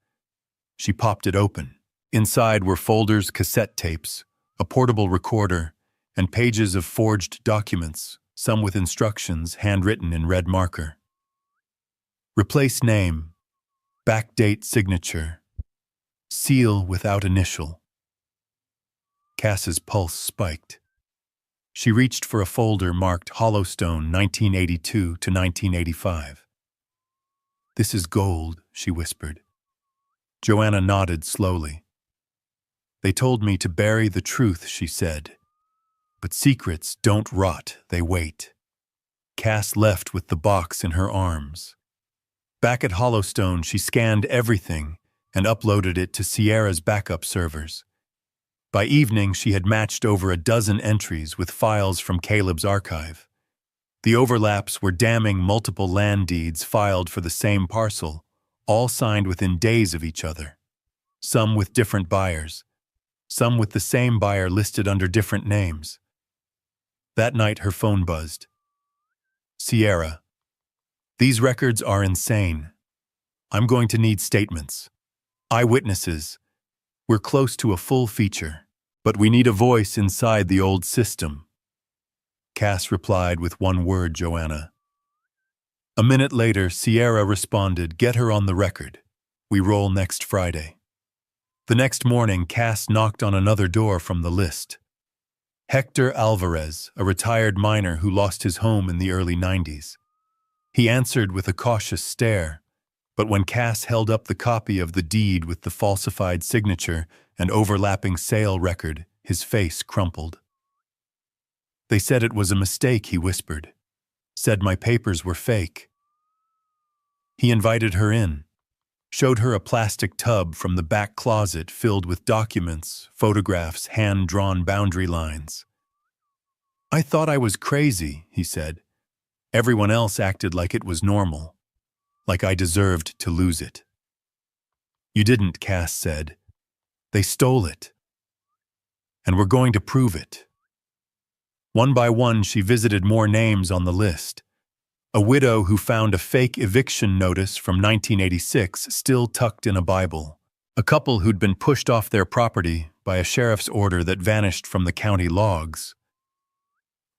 She popped it open. Inside were folders, cassette tapes, a portable recorder, and pages of forged documents, some with instructions handwritten in red marker. "Replace name, backdate signature, seal without initial." Cass's pulse spiked. She reached for a folder marked Hollowstone 1982 to 1985. "This is gold," she whispered. Joanna nodded slowly. "They told me to bury the truth," she said. "But secrets don't rot, they wait." Cass left with the box in her arms. Back at Hollowstone, she scanned everything and uploaded it to Sierra's backup servers. By evening, she had matched over a dozen entries with files from Caleb's archive. The overlaps were damning. Multiple land deeds filed for the same parcel, all signed within days of each other. Some with different buyers, some with the same buyer listed under different names. That night, her phone buzzed. "Sierra, these records are insane. I'm going to need statements. Eyewitnesses. We're close to a full feature, but we need a voice inside the old system." Cass replied with one word, "Joanna." A minute later, Sierra responded, "Get her on the record. We roll next Friday." The next morning, Cass knocked on another door from the list. Hector Alvarez, a retired miner who lost his home in the early '90s. He answered with a cautious stare, but when Cass held up the copy of the deed with the falsified signature and overlapping sale record, his face crumpled. "They said it was a mistake," he whispered. "Said my papers were fake." He invited her in. showed her a plastic tub from the back closet filled with documents, photographs, hand-drawn boundary lines. "I thought I was crazy," he said. "Everyone else acted like it was normal, like I deserved to lose it." "You didn't," Cass said. "They stole it. And we're going to prove it." One by one, she visited more names on the list. A widow who found a fake eviction notice from 1986 still tucked in a Bible. A couple who'd been pushed off their property by a sheriff's order that vanished from the county logs.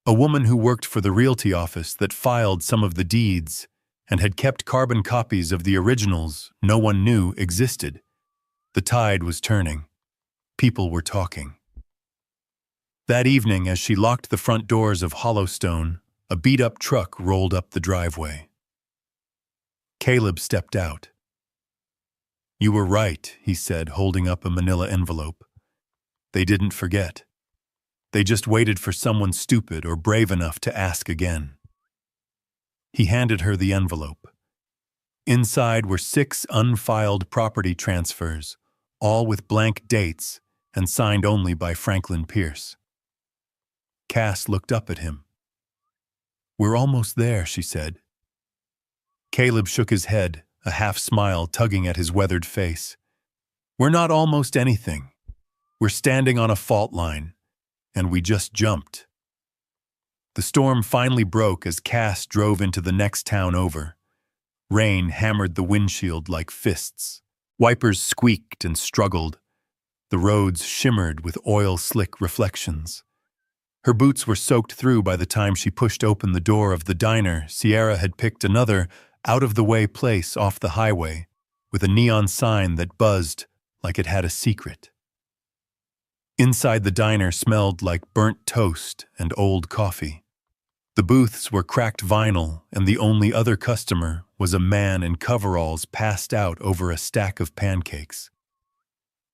A woman who worked for the realty office that filed some of the deeds and had kept carbon copies of the originals no one knew existed. The tide was turning. People were talking. That evening, as she locked the front doors of Hollowstone, a beat-up truck rolled up the driveway. Caleb stepped out. "You were right," he said, holding up a manila envelope. "They didn't forget. They just waited for someone stupid or brave enough to ask again." He handed her the envelope. Inside were 6 unfiled property transfers, all with blank dates and signed only by Franklin Pierce. Cass looked up at him. "We're almost there," she said. Caleb shook his head, a half-smile tugging at his weathered face. "We're not almost anything. We're standing on a fault line, and we just jumped." The storm finally broke as Cass drove into the next town over. Rain hammered the windshield like fists. Wipers squeaked and struggled. The roads shimmered with oil-slick reflections. Her boots were soaked through by the time she pushed open the door of the diner. Sierra had picked another out-of-the-way place off the highway with a neon sign that buzzed like it had a secret. Inside the diner smelled like burnt toast and old coffee. The booths were cracked vinyl, and the only other customer was a man in coveralls passed out over a stack of pancakes.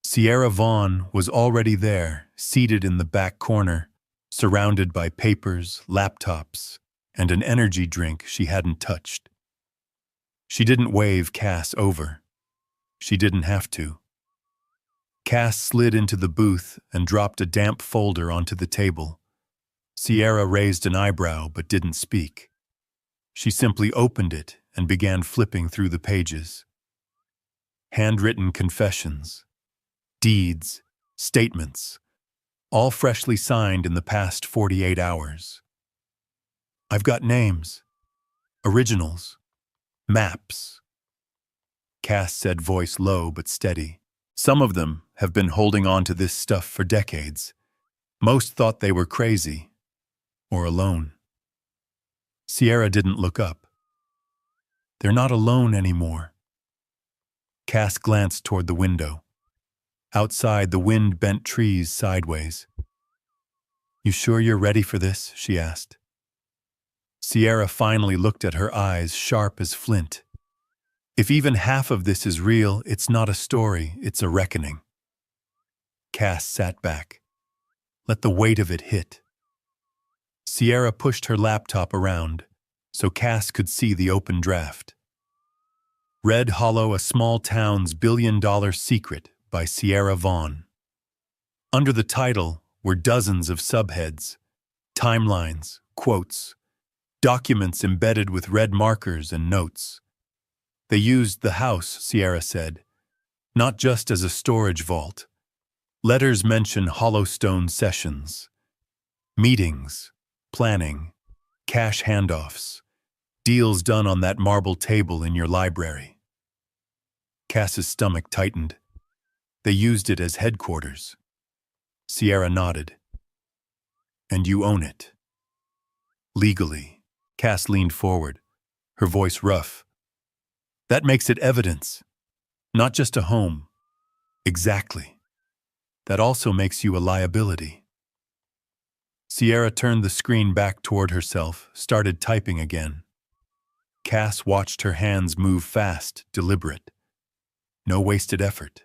Sierra Vaughn was already there, seated in the back corner, surrounded by papers, laptops, and an energy drink she hadn't touched. She didn't wave Cass over. She didn't have to. Cass slid into the booth and dropped a damp folder onto the table. Sierra raised an eyebrow but didn't speak. She simply opened it and began flipping through the pages. Handwritten confessions, deeds, statements, all freshly signed in the past 48 hours. "I've got names, originals, maps," Cass said, voice low but steady. "Some of them have been holding on to this stuff for decades. Most thought they were crazy or alone." Sierra didn't look up. "They're not alone anymore." Cass glanced toward the window. Outside, the wind bent trees sideways. "You sure you're ready for this?" she asked. Sierra finally looked at her, eyes sharp as flint. "If even half of this is real, it's not a story, it's a reckoning." Cass sat back. Let the weight of it hit. Sierra pushed her laptop around so Cass could see the open draft. "Red Hollow, a Small Town's Billion-Dollar Secret" by Sierra Vaughn. Under the title were dozens of subheads, timelines, quotes, documents embedded with red markers and notes. They used the house, Sierra said, not just as a storage vault. Letters mention Hollowstone sessions, meetings, planning, cash handoffs, deals done on that marble table in your library. Cass's stomach tightened. They used it as headquarters. Sierra nodded. "And you own it." "Legally." Cass leaned forward, her voice rough. "That makes it evidence, not just a home." "Exactly. That also makes you a liability." Sierra turned the screen back toward herself, started typing again. Cass watched her hands move fast, deliberate. No wasted effort,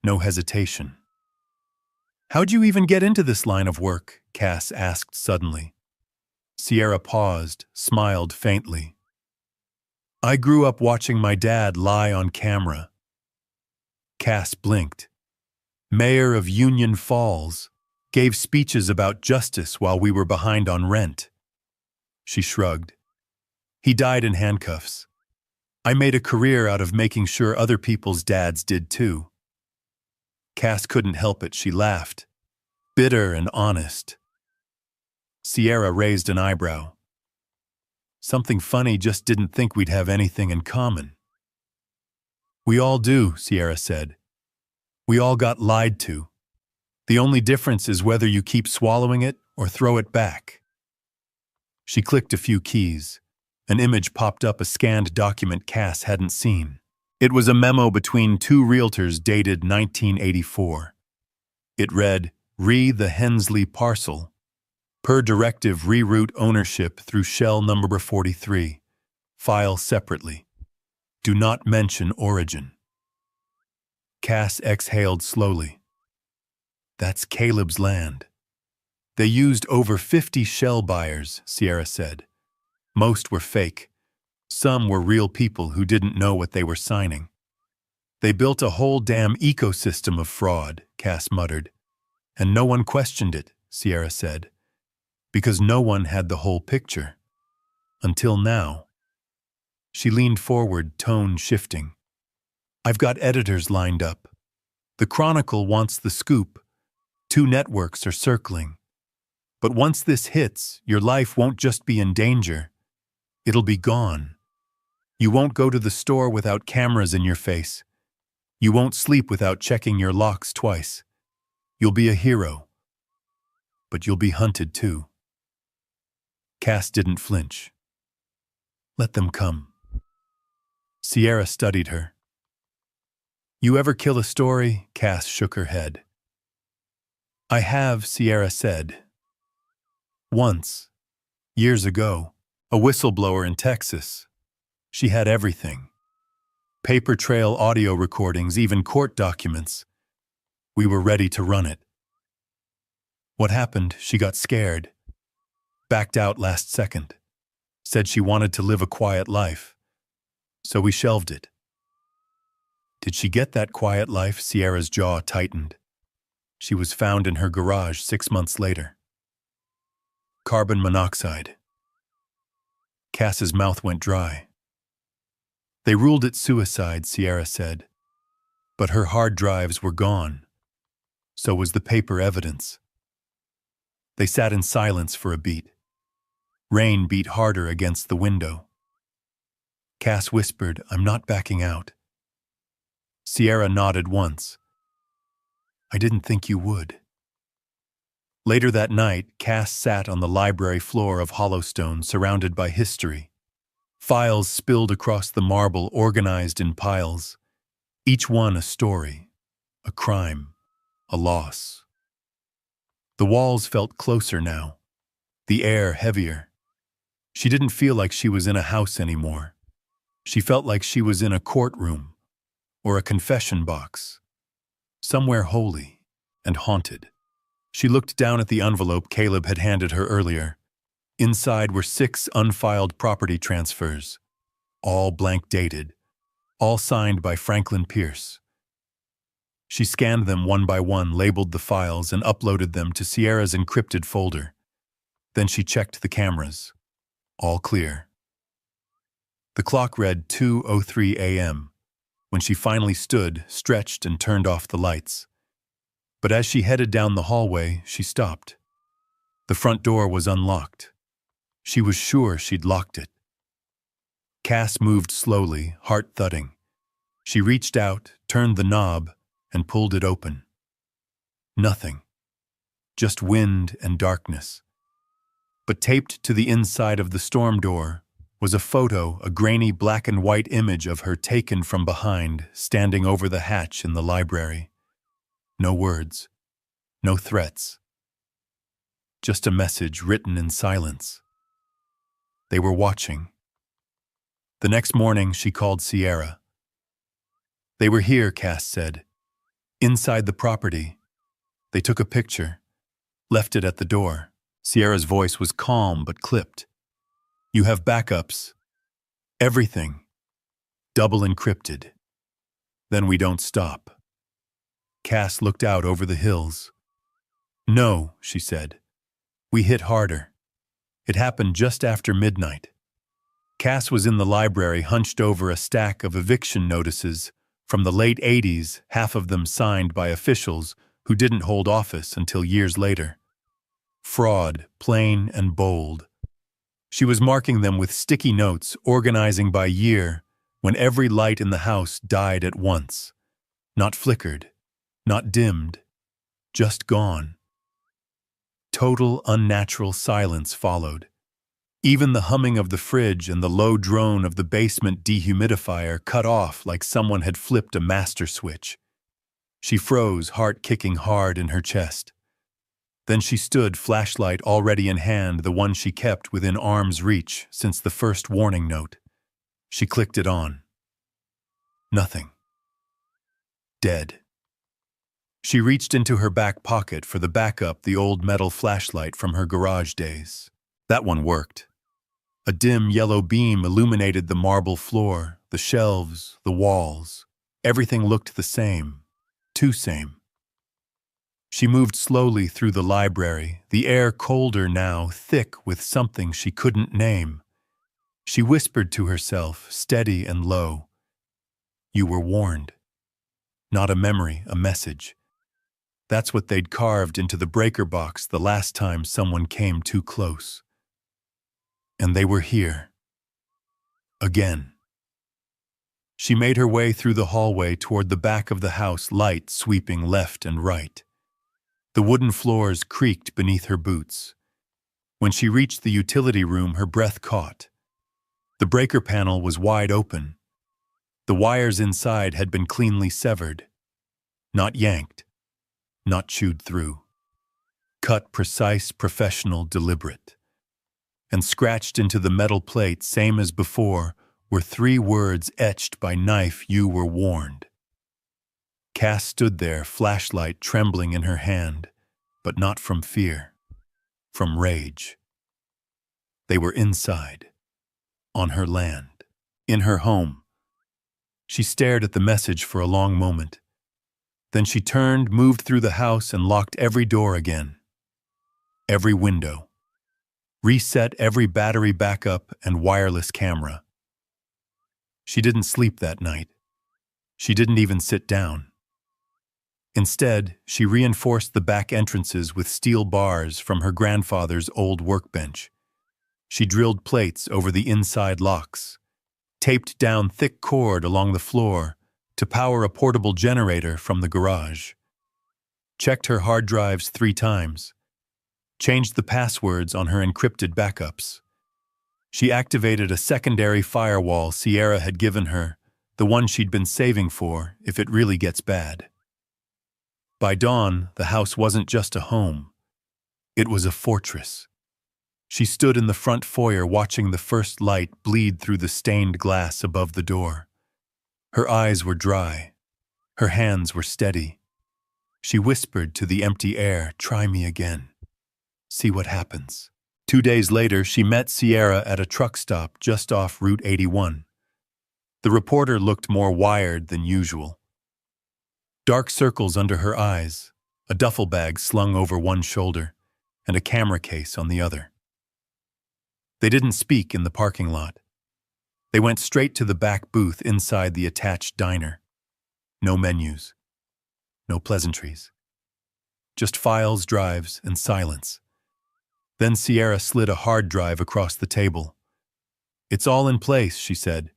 no hesitation. "How'd you even get into this line of work?" Cass asked suddenly. Sierra paused, smiled faintly. "I grew up watching my dad lie on camera, Cass blinked. Mayor of Union Falls. Gave speeches about justice while we were behind on rent. She shrugged. He died in handcuffs. I made a career out of making sure other people's dads did too. Cass couldn't help it, she laughed. Bitter and honest. Sierra raised an eyebrow. Something funny, just didn't think we'd have anything in common. We all do, Sierra said. We all got lied to. The only difference is whether you keep swallowing it or throw it back. She clicked a few keys. An image popped up, a scanned document Cass hadn't seen. It was a memo between two realtors dated 1984. It read, Re the Hensley parcel. Per directive, reroute ownership through shell number 43. File separately. Do not mention origin. Cass exhaled slowly. That's Caleb's land. They used over 50 shell buyers, Sierra said. Most were fake. Some were real people who didn't know what they were signing. They built a whole damn ecosystem of fraud, Cass muttered. And no one questioned it, Sierra said. Because no one had the whole picture. Until now. She leaned forward, tone shifting. I've got editors lined up. The Chronicle wants the scoop. 2 networks are circling. But once this hits, your life won't just be in danger. It'll be gone. You won't go to the store without cameras in your face. You won't sleep without checking your locks twice. You'll be a hero. But you'll be hunted too. Cass didn't flinch. Let them come. Sierra studied her. You ever kill a story? Cass shook her head. I have, Sierra said. Once, years ago, a whistleblower in Texas. She had everything. Paper trail audio recordings, even court documents. We were ready to run it. What happened? She got scared. Backed out last second. Said she wanted to live a quiet life. So we shelved it. Did she get that quiet life? Sierra's jaw tightened. She was found in her garage 6 months later. Carbon monoxide. Cass's mouth went dry. They ruled it suicide, Sierra said. But her hard drives were gone. So was the paper evidence. They sat in silence for a beat. Rain beat harder against the window. Cass whispered, I'm not backing out. Sierra nodded once. I didn't think you would. Later that night, Cass sat on the library floor of Hollowstone, surrounded by history. Files spilled across the marble, organized in piles. Each one a story, a crime, a loss. The walls felt closer now, the air heavier. She didn't feel like she was in a house anymore. She felt like she was in a courtroom or a confession box, somewhere holy and haunted. She looked down at the envelope Caleb had handed her earlier. Inside were 6 unfiled property transfers, all blank dated, all signed by Franklin Pierce. She scanned them one by one, labeled the files, and uploaded them to Sierra's encrypted folder. Then she checked the cameras. All clear. The clock read 2:03 a.m. when she finally stood, stretched, and turned off the lights. But as she headed down the hallway, she stopped. The front door was unlocked. She was sure she'd locked it. Cass moved slowly, heart thudding. She reached out, turned the knob, and pulled it open. Nothing. Just wind and darkness. But taped to the inside of the storm door was a photo, a grainy black and white image of her taken from behind, standing over the hatch in the library. No words. No threats. Just a message written in silence. They were watching. The next morning, she called Sierra. They were here, Cass said. Inside the property. They took a picture. Left it at the door. Sierra's voice was calm but clipped. You have backups. Everything. Double encrypted. Then we don't stop. Cass looked out over the hills. "No," she said. "We hit harder. It happened just after midnight." Cass was in the library hunched over a stack of eviction notices from the late 80s, half of them signed by officials who didn't hold office until years later. Fraud, plain and bold. She was marking them with sticky notes, organizing by year, when every light in the house died at once. Not flickered, not dimmed, just gone. Total unnatural silence followed. Even the humming of the fridge and the low drone of the basement dehumidifier cut off like someone had flipped a master switch. She froze, heart kicking hard in her chest. Then she stood, flashlight already in hand, the one she kept within arm's reach since the first warning note. She clicked it on. Nothing. Dead. She reached into her back pocket for the backup, the old metal flashlight from her garage days. That one worked. A dim yellow beam illuminated the marble floor, the shelves, the walls. Everything looked the same. Too same. She moved slowly through the library, the air colder now, thick with something she couldn't name. She whispered to herself, steady and low. You were warned. Not a memory, a message. That's what they'd carved into the breaker box the last time someone came too close. And they were here. Again. She made her way through the hallway toward the back of the house, light sweeping left and right. The wooden floors creaked beneath her boots. When she reached the utility room, her breath caught. The breaker panel was wide open. The wires inside had been cleanly severed. Not yanked. Not chewed through. Cut precise, professional, deliberate. And scratched into the metal plate, same as before, were 3 words etched by knife: you were warned. Cass stood there, flashlight trembling in her hand, but not from fear, from rage. They were inside, on her land, in her home. She stared at the message for a long moment. Then she turned, moved through the house, and locked every door again. Every window. Reset every battery backup and wireless camera. She didn't sleep that night. She didn't even sit down. Instead, she reinforced the back entrances with steel bars from her grandfather's old workbench. She drilled plates over the inside locks, taped down thick cord along the floor to power a portable generator from the garage. Checked her hard drives 3 times. Changed the passwords on her encrypted backups. She activated a secondary firewall Sierra had given her, the one she'd been saving for if it really gets bad. By dawn, the house wasn't just a home. It was a fortress. She stood in the front foyer watching the first light bleed through the stained glass above the door. Her eyes were dry. Her hands were steady. She whispered to the empty air, "Try me again. See what happens." 2 days later, she met Sierra at a truck stop just off Route 81. The reporter looked more wired than usual. Dark circles under her eyes, a duffel bag slung over one shoulder, and a camera case on the other. They didn't speak in the parking lot. They went straight to the back booth inside the attached diner. No menus. No pleasantries. Just files, drives, and silence. Then Sierra slid a hard drive across the table. "It's all in place," she said.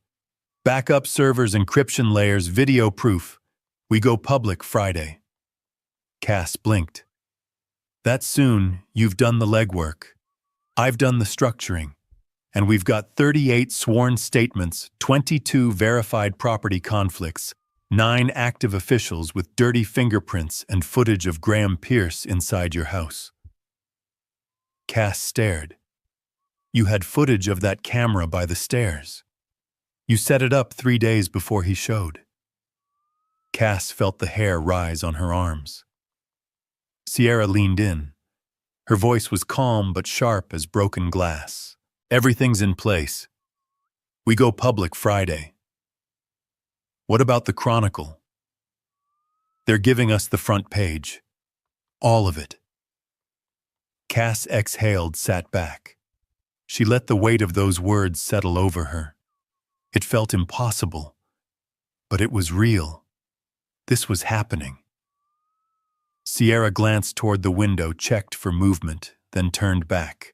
"Backup servers, encryption layers, video proof. We go public Friday." Cass blinked. "That's soon. You've done the legwork. I've done the structuring. And we've got 38 sworn statements, 22 verified property conflicts, 9 active officials with dirty fingerprints and footage of Graham Pierce inside your house." Cass stared. "You had footage of that camera by the stairs. You set it up 3 days before he showed." Cass felt the hair rise on her arms. Sierra leaned in. Her voice was calm but sharp as broken glass. "Everything's in place. We go public Friday." "What about the Chronicle?" They're giving us the front page. All of it. Cass exhaled, sat back. She let the weight of those words settle over her. It felt impossible, but it was real. This was happening. Sierra glanced toward the window, checked for movement, then turned back.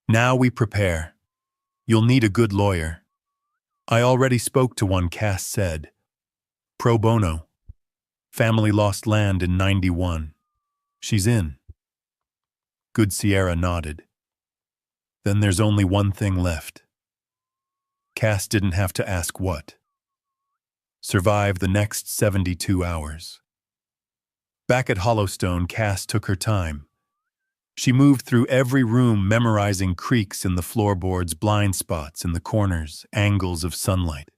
Now we prepare. You'll need a good lawyer. I already spoke to one, Cass said. Pro bono. Family lost land in '91. She's in. Good, Sierra nodded. Then there's only one thing left. Cass didn't have to ask what. Survive the next 72 hours. Back at Hollowstone, Cass took her time. She moved through every room, memorizing creaks in the floorboards, blind spots in the corners, angles of sunlight.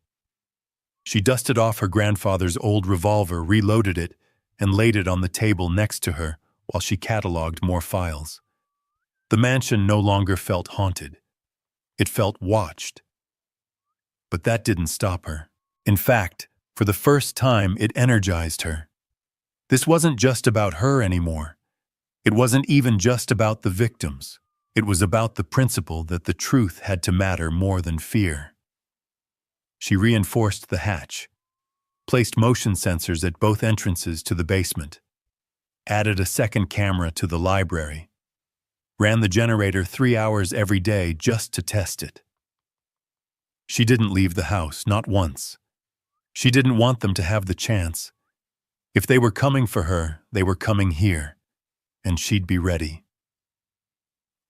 She dusted off her grandfather's old revolver, reloaded it, and laid it on the table next to her while she cataloged more files. The mansion no longer felt haunted. It felt watched. But that didn't stop her. In fact, for the first time, it energized her. This wasn't just about her anymore. It wasn't even just about the victims. It was about the principle that the truth had to matter more than fear. She reinforced the hatch, placed motion sensors at both entrances to the basement, added a second camera to the library, ran the generator 3 hours every day just to test it. She didn't leave the house, not once. She didn't want them to have the chance. If they were coming for her, they were coming here, and she'd be ready.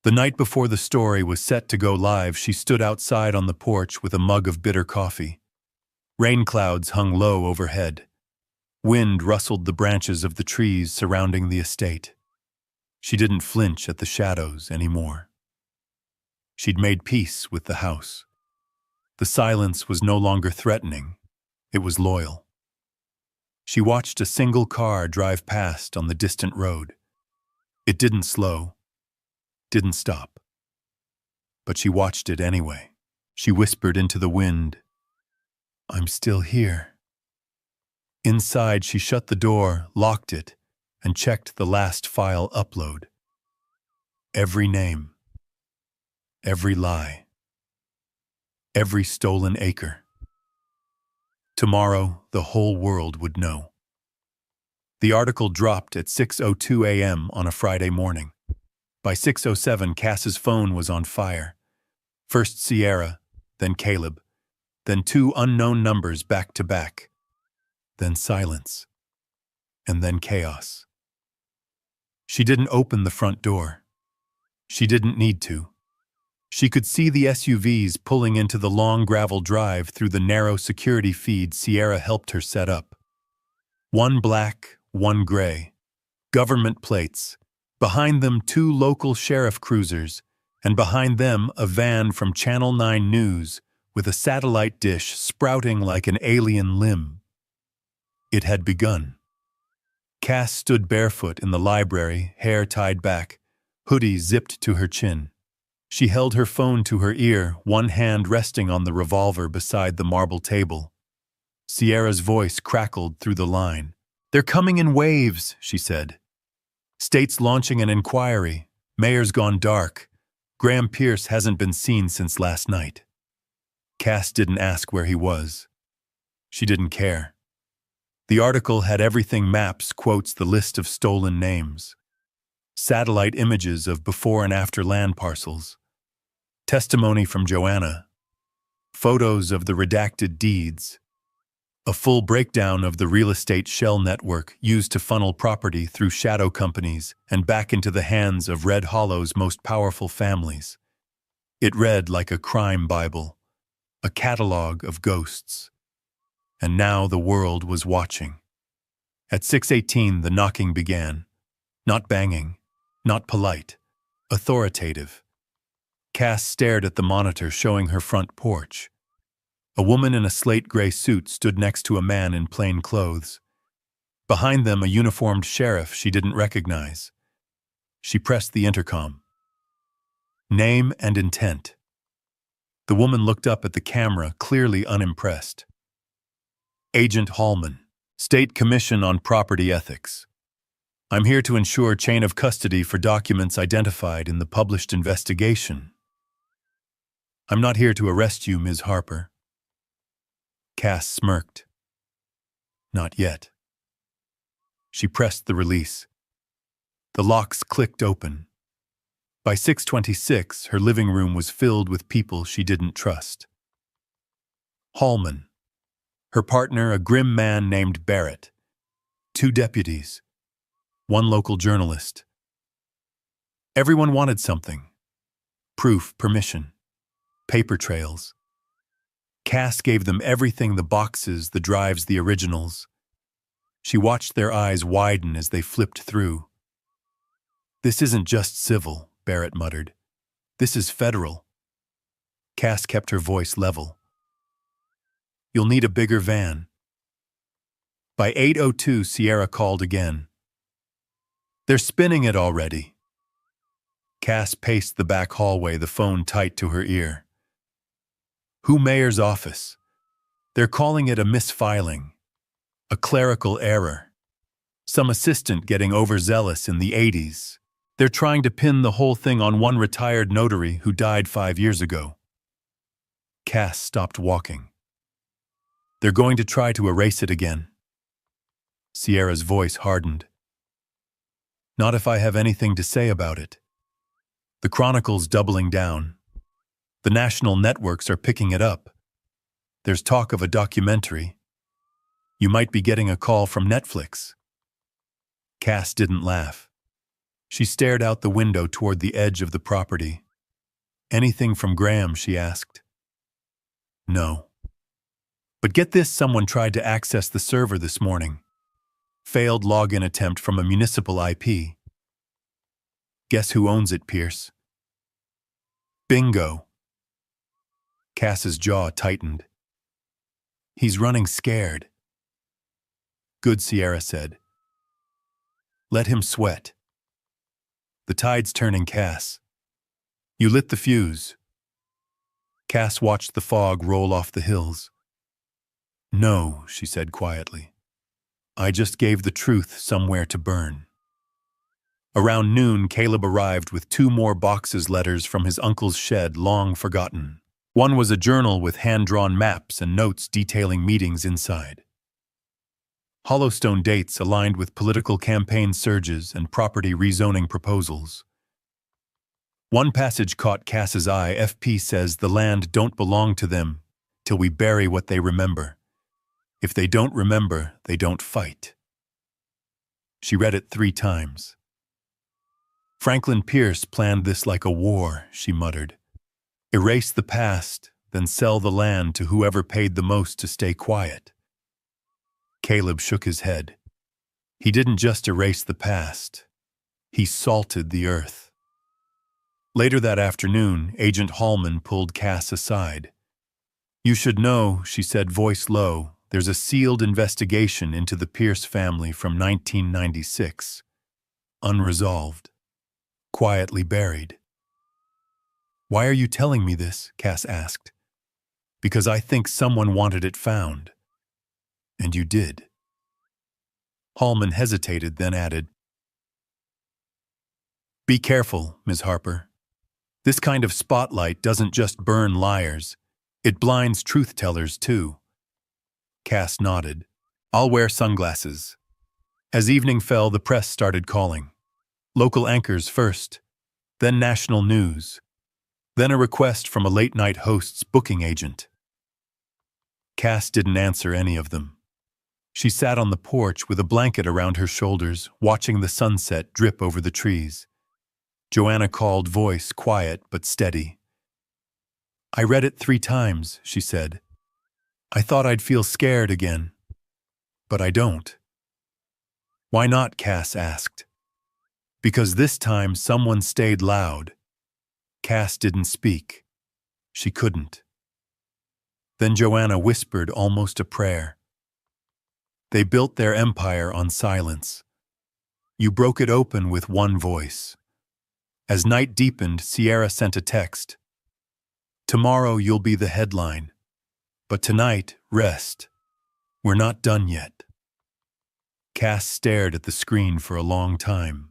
The night before the story was set to go live, she stood outside on the porch with a mug of bitter coffee. Rain clouds hung low overhead. Wind rustled the branches of the trees surrounding the estate. She didn't flinch at the shadows anymore. She'd made peace with the house. The silence was no longer threatening. It was loyal. She watched a single car drive past on the distant road. It didn't slow, didn't stop. But she watched it anyway. She whispered into the wind, "I'm still here." Inside, she shut the door, locked it, and checked the last file upload. Every name, every lie, every stolen acre. Tomorrow, the whole world would know. The article dropped at 6:02 a.m. on a Friday morning. By 6:07, Cass's phone was on fire. First Sierra, then Caleb, then 2 unknown numbers back to back, then silence, and then chaos. She didn't open the front door. She didn't need to. She could see the SUVs pulling into the long gravel drive through the narrow security feed Sierra helped her set up. One black, one gray. Government plates. Behind them 2 local sheriff cruisers, and behind them a van from Channel 9 News with a satellite dish sprouting like an alien limb. It had begun. Cass stood barefoot in the library, hair tied back, hoodie zipped to her chin. She held her phone to her ear, one hand resting on the revolver beside the marble table. Sierra's voice crackled through the line. "They're coming in waves," she said. "State's launching an inquiry. Mayor's gone dark. Graham Pierce hasn't been seen since last night." Cass didn't ask where he was. She didn't care. The article had everything: maps, quotes, the list of stolen names, satellite images of before and after land parcels, testimony from Joanna, photos of the redacted deeds, a full breakdown of the real estate shell network used to funnel property through shadow companies and back into the hands of Red Hollow's most powerful families. It read like a crime Bible, a catalog of ghosts. And now the world was watching. At 6:18, the knocking began. Not banging, not polite, authoritative. Cass stared at the monitor showing her front porch. A woman in a slate gray suit stood next to a man in plain clothes. Behind them, a uniformed sheriff she didn't recognize. She pressed the intercom. Name and intent. The woman looked up at the camera, clearly unimpressed. Agent Hallman, State Commission on Property Ethics. I'm here to ensure chain of custody for documents identified in the published investigation. I'm not here to arrest you, Ms. Harper. Cass smirked. Not yet. She pressed the release. The locks clicked open. By 6:26, her living room was filled with people she didn't trust. Hallman. Her partner, a grim man named Barrett. 2 deputies. 1 local journalist. Everyone wanted something. Proof, permission, paper trails. Cass gave them everything: the boxes, the drives, the originals. She watched their eyes widen as they flipped through. This isn't just civil, Barrett muttered. This is federal. Cass kept her voice level. You'll need a bigger van. By 8:02, Sierra called again. They're spinning it already. Cass paced the back hallway, the phone tight to her ear. Who mayor's office? They're calling it a misfiling. A clerical error. Some assistant getting overzealous in the 80s. They're trying to pin the whole thing on one retired notary who died 5 years ago. Cass stopped walking. They're going to try to erase it again. Sierra's voice hardened. Not if I have anything to say about it. The Chronicle's doubling down. The national networks are picking it up. There's talk of a documentary. You might be getting a call from Netflix. Cass didn't laugh. She stared out the window toward the edge of the property. Anything from Graham, she asked. No. But get this, someone tried to access the server this morning. Failed login attempt from a municipal IP. Guess who owns it, Pierce? Bingo. Cass's jaw tightened. He's running scared. Good, Sierra said. Let him sweat. The tide's turning, Cass. You lit the fuse. Cass watched the fog roll off the hills. No, she said quietly. I just gave the truth somewhere to burn. Around noon, Caleb arrived with 2 more boxes letters from his uncle's shed, long forgotten. One was a journal with hand-drawn maps and notes detailing meetings inside. Hollowstone dates aligned with political campaign surges and property rezoning proposals. One passage caught Cass's eye. FP says the land don't belong to them till we bury what they remember. If they don't remember, they don't fight. She read it 3 times. Franklin Pierce planned this like a war, she muttered. Erase the past, then sell the land to whoever paid the most to stay quiet. Caleb shook his head. He didn't just erase the past. He salted the earth. Later that afternoon, Agent Hallman pulled Cass aside. You should know, she said, voice low, there's a sealed investigation into the Pierce family from 1996. Unresolved. Quietly buried. Why are you telling me this? Cass asked. Because I think someone wanted it found. And you did. Hallman hesitated, then added, Be careful, Ms. Harper. This kind of spotlight doesn't just burn liars. It blinds truth-tellers, too. Cass nodded. I'll wear sunglasses. As evening fell, the press started calling. Local anchors first, then national news, then a request from a late-night host's booking agent. Cass didn't answer any of them. She sat on the porch with a blanket around her shoulders, watching the sunset drip over the trees. Joanna called, voice quiet but steady. I read it 3 times, she said. I thought I'd feel scared again. But I don't. Why not? Cass asked. Because this time someone stayed loud. Cass didn't speak. She couldn't. Then Joanna whispered almost a prayer. They built their empire on silence. You broke it open with one voice. As night deepened, Sierra sent a text. Tomorrow you'll be the headline. But tonight, rest. We're not done yet. Cass stared at the screen for a long time.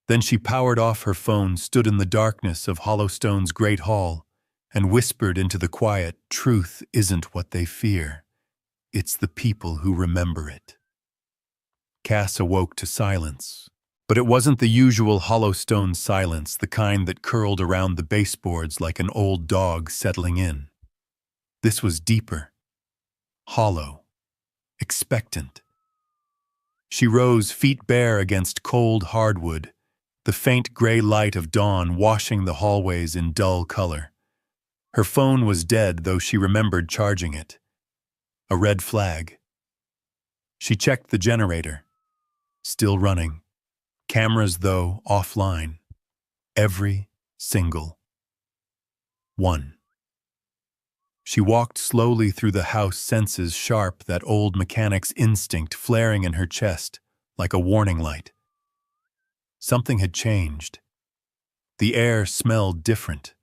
Then she powered off her phone, stood in the darkness of Hollowstone's great hall, and whispered into the quiet, "Truth isn't what they fear. It's the people who remember it." Cass awoke to silence. But it wasn't the usual Hollowstone silence, the kind that curled around the baseboards like an old dog settling in. This was deeper, hollow, expectant. She rose, feet bare against cold hardwood, the faint gray light of dawn washing the hallways in dull color. Her phone was dead, though she remembered charging it. A red flag. She checked the generator. Still running. Cameras, though, offline. Every single one. She walked slowly through the house, senses sharp, that old mechanic's instinct flaring in her chest like a warning light. Something had changed. The air smelled different,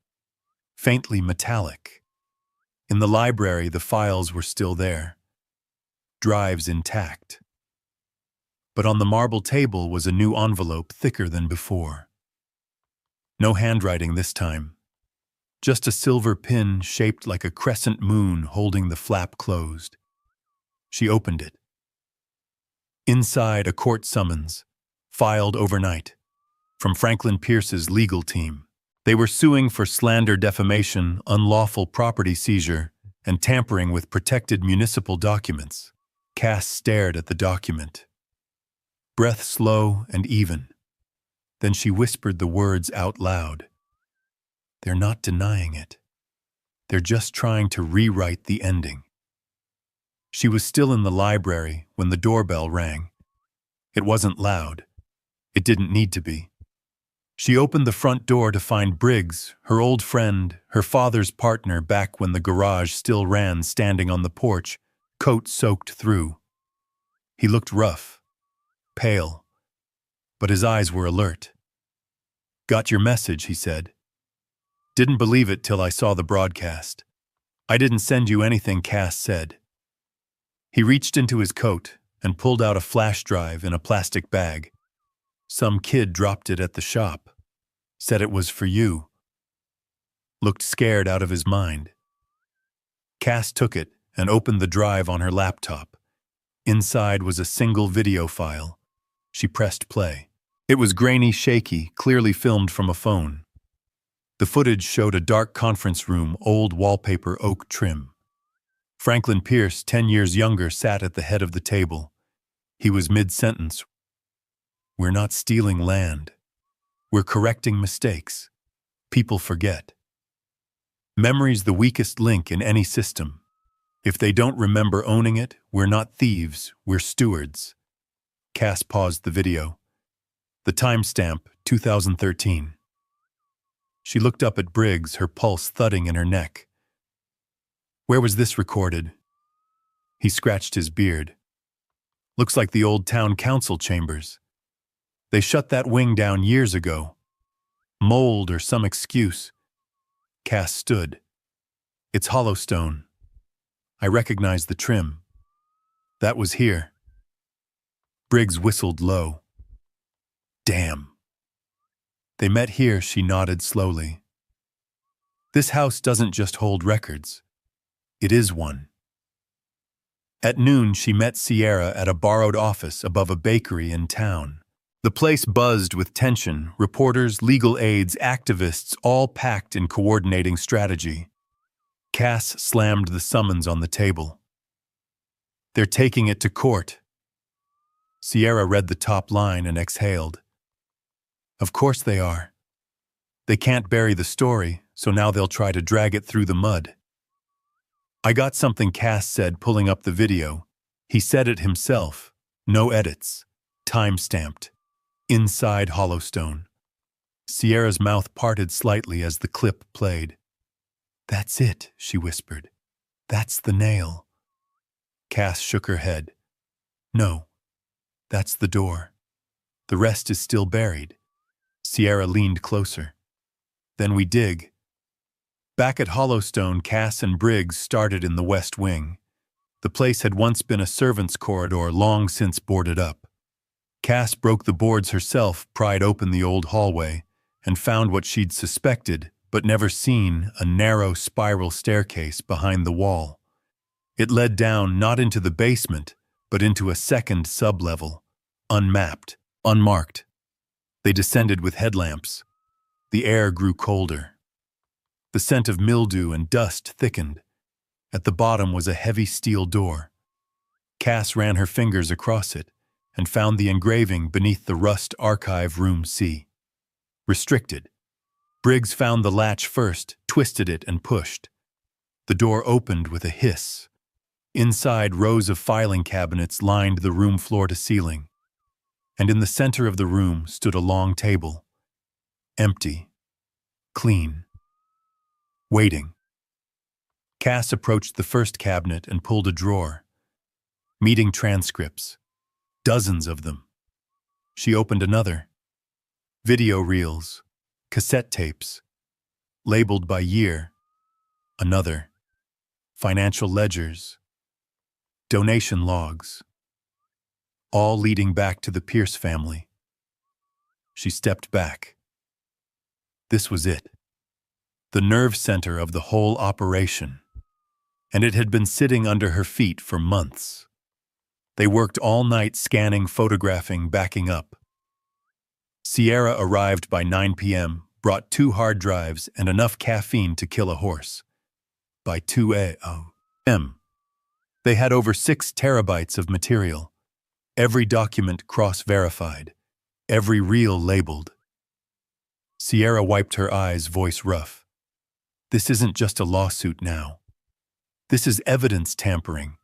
faintly metallic. In the library, the files were still there, drives intact. But on the marble table was a new envelope thicker than before. No handwriting this time. Just a silver pin shaped like a crescent moon holding the flap closed. She opened it. Inside, a court summons, filed overnight, from Franklin Pierce's legal team. They were suing for slander, defamation, unlawful property seizure, and tampering with protected municipal documents. Cass stared at the document. Breath slow and even. Then she whispered the words out loud. They're not denying it. They're just trying to rewrite the ending. She was still in the library when the doorbell rang. It wasn't loud. It didn't need to be. She opened the front door to find Briggs, her old friend, her father's partner back when the garage still ran, standing on the porch, coat soaked through. He looked rough, pale, but his eyes were alert. "Got your message," he said. "Didn't believe it till I saw the broadcast." "I didn't send you anything," Cass said. He reached into his coat and pulled out a flash drive in a plastic bag. "Some kid dropped it at the shop. Said it was for you." Looked scared out of his mind. Cass took it and opened the drive on her laptop. Inside was a single video file. She pressed play. It was grainy, shaky, clearly filmed from a phone. The footage showed a dark conference room, old wallpaper, oak trim. Franklin Pierce, 10 years younger, sat at the head of the table. He was mid-sentence. "We're not stealing land. We're correcting mistakes. People forget. Memory's the weakest link in any system. If they don't remember owning it, we're not thieves, we're stewards." Cass paused the video. The timestamp, 2013. She looked up at Briggs, her pulse thudding in her neck. "Where was this recorded?" He scratched his beard. "Looks like the old town council chambers. They shut that wing down years ago. Mold or some excuse." Cass stood. "It's Hollowstone. I recognize the trim. That was here." Briggs whistled low. "Damn." "They met here," she nodded slowly. "This house doesn't just hold records. It is one." At noon, she met Sierra at a borrowed office above a bakery in town. The place buzzed with tension, reporters, legal aides, activists, all packed in coordinating strategy. Cass slammed the summons on the table. "They're taking it to court." Sierra read the top line and exhaled. "Of course they are. They can't bury the story, so now they'll try to drag it through the mud." "I got something," Cass said, pulling up the video. He said it himself. No edits. Time-stamped. Inside Hollowstone. Sierra's mouth parted slightly as the clip played. "That's it," she whispered. "That's the nail." Cass shook her head. "No. That's the door. The rest is still buried." Sierra leaned closer. "Then we dig." Back at Hollowstone, Cass and Briggs started in the West Wing. The place had once been a servants' corridor, long since boarded up. Cass broke the boards herself, pried open the old hallway, and found what she'd suspected, but never seen, a narrow spiral staircase behind the wall. It led down not into the basement, but into a second sub-level, unmapped, unmarked. They descended with headlamps. The air grew colder. The scent of mildew and dust thickened. At the bottom was a heavy steel door. Cass ran her fingers across it and found the engraving beneath the Rust Archive Room C. Restricted. Briggs found the latch first, twisted it and pushed. The door opened with a hiss. Inside, rows of filing cabinets lined the room floor to ceiling. And in the center of the room stood a long table. Empty. Clean. Waiting. Cass approached the first cabinet and pulled a drawer. Meeting transcripts. Dozens of them. She opened another. Video reels. Cassette tapes. Labeled by year. Another. Financial ledgers. Donation logs. All leading back to the Pierce family. She stepped back. This was it. The nerve center of the whole operation. And it had been sitting under her feet for months. They worked all night scanning, photographing, backing up. Sierra arrived by 9 p.m., brought 2 hard drives and enough caffeine to kill a horse. By 2 a.m., they had over 6 terabytes of material. Every document cross-verified. Every reel labeled. Sierra wiped her eyes, voice rough. This isn't just a lawsuit now. This is evidence tampering.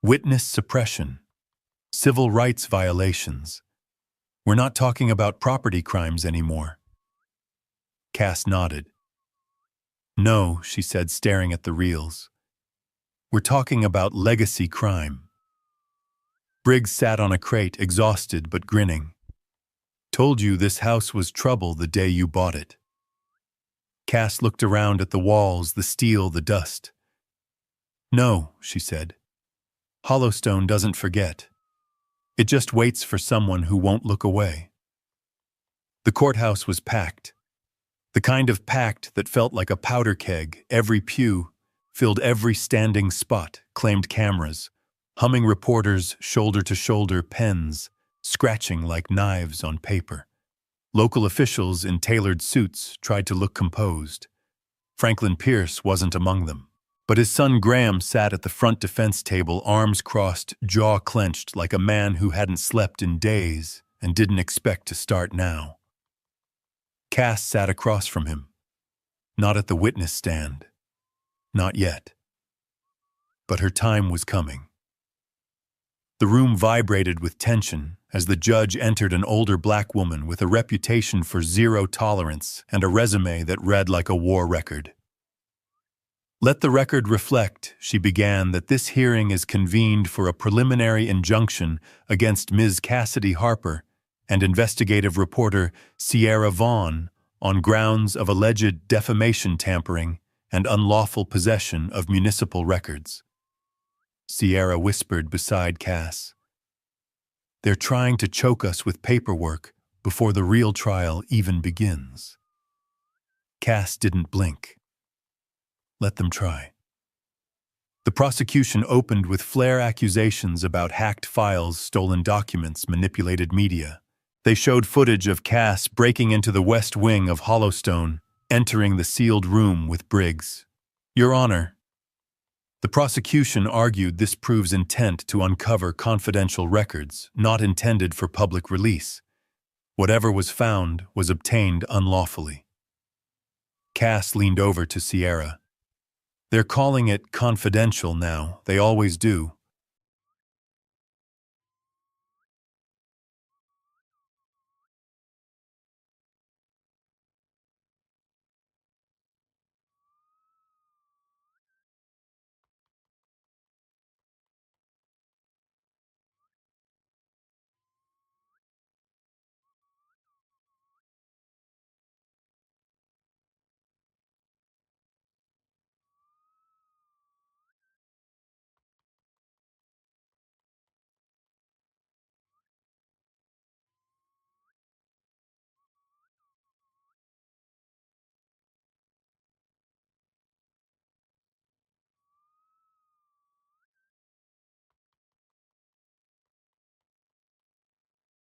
Witness suppression. Civil rights violations. We're not talking about property crimes anymore. Cass nodded. No, she said, staring at the reels. We're talking about legacy crime. Briggs sat on a crate, exhausted but grinning. Told you this house was trouble the day you bought it. Cass looked around at the walls, the steel, the dust. No, she said. Hollowstone doesn't forget. It just waits for someone who won't look away. The courthouse was packed. The kind of packed that felt like a powder keg. Every pew filled every standing spot, claimed cameras, humming reporters, shoulder to shoulder, pens, scratching like knives on paper. Local officials in tailored suits tried to look composed. Franklin Pierce wasn't among them. But his son Graham sat at the front defense table, arms crossed, jaw clenched, like a man who hadn't slept in days and didn't expect to start now. Cass sat across from him. Not at the witness stand. Not yet. But her time was coming. The room vibrated with tension as the judge entered, an older black woman with a reputation for zero tolerance and a resume that read like a war record. Let the record reflect, she began, that this hearing is convened for a preliminary injunction against Ms. Cassidy Harper and investigative reporter Sierra Vaughn on grounds of alleged defamation, tampering, and unlawful possession of municipal records. Sierra whispered beside Cass. They're trying to choke us with paperwork before the real trial even begins. Cass didn't blink. Let them try. The prosecution opened with flare accusations about hacked files, stolen documents, manipulated media. They showed footage of Cass breaking into the west wing of Hollowstone, entering the sealed room with Briggs. Your Honor, the prosecution argued this proves intent to uncover confidential records not intended for public release. Whatever was found was obtained unlawfully. Cass leaned over to Sierra. They're calling it confidential now, they always do.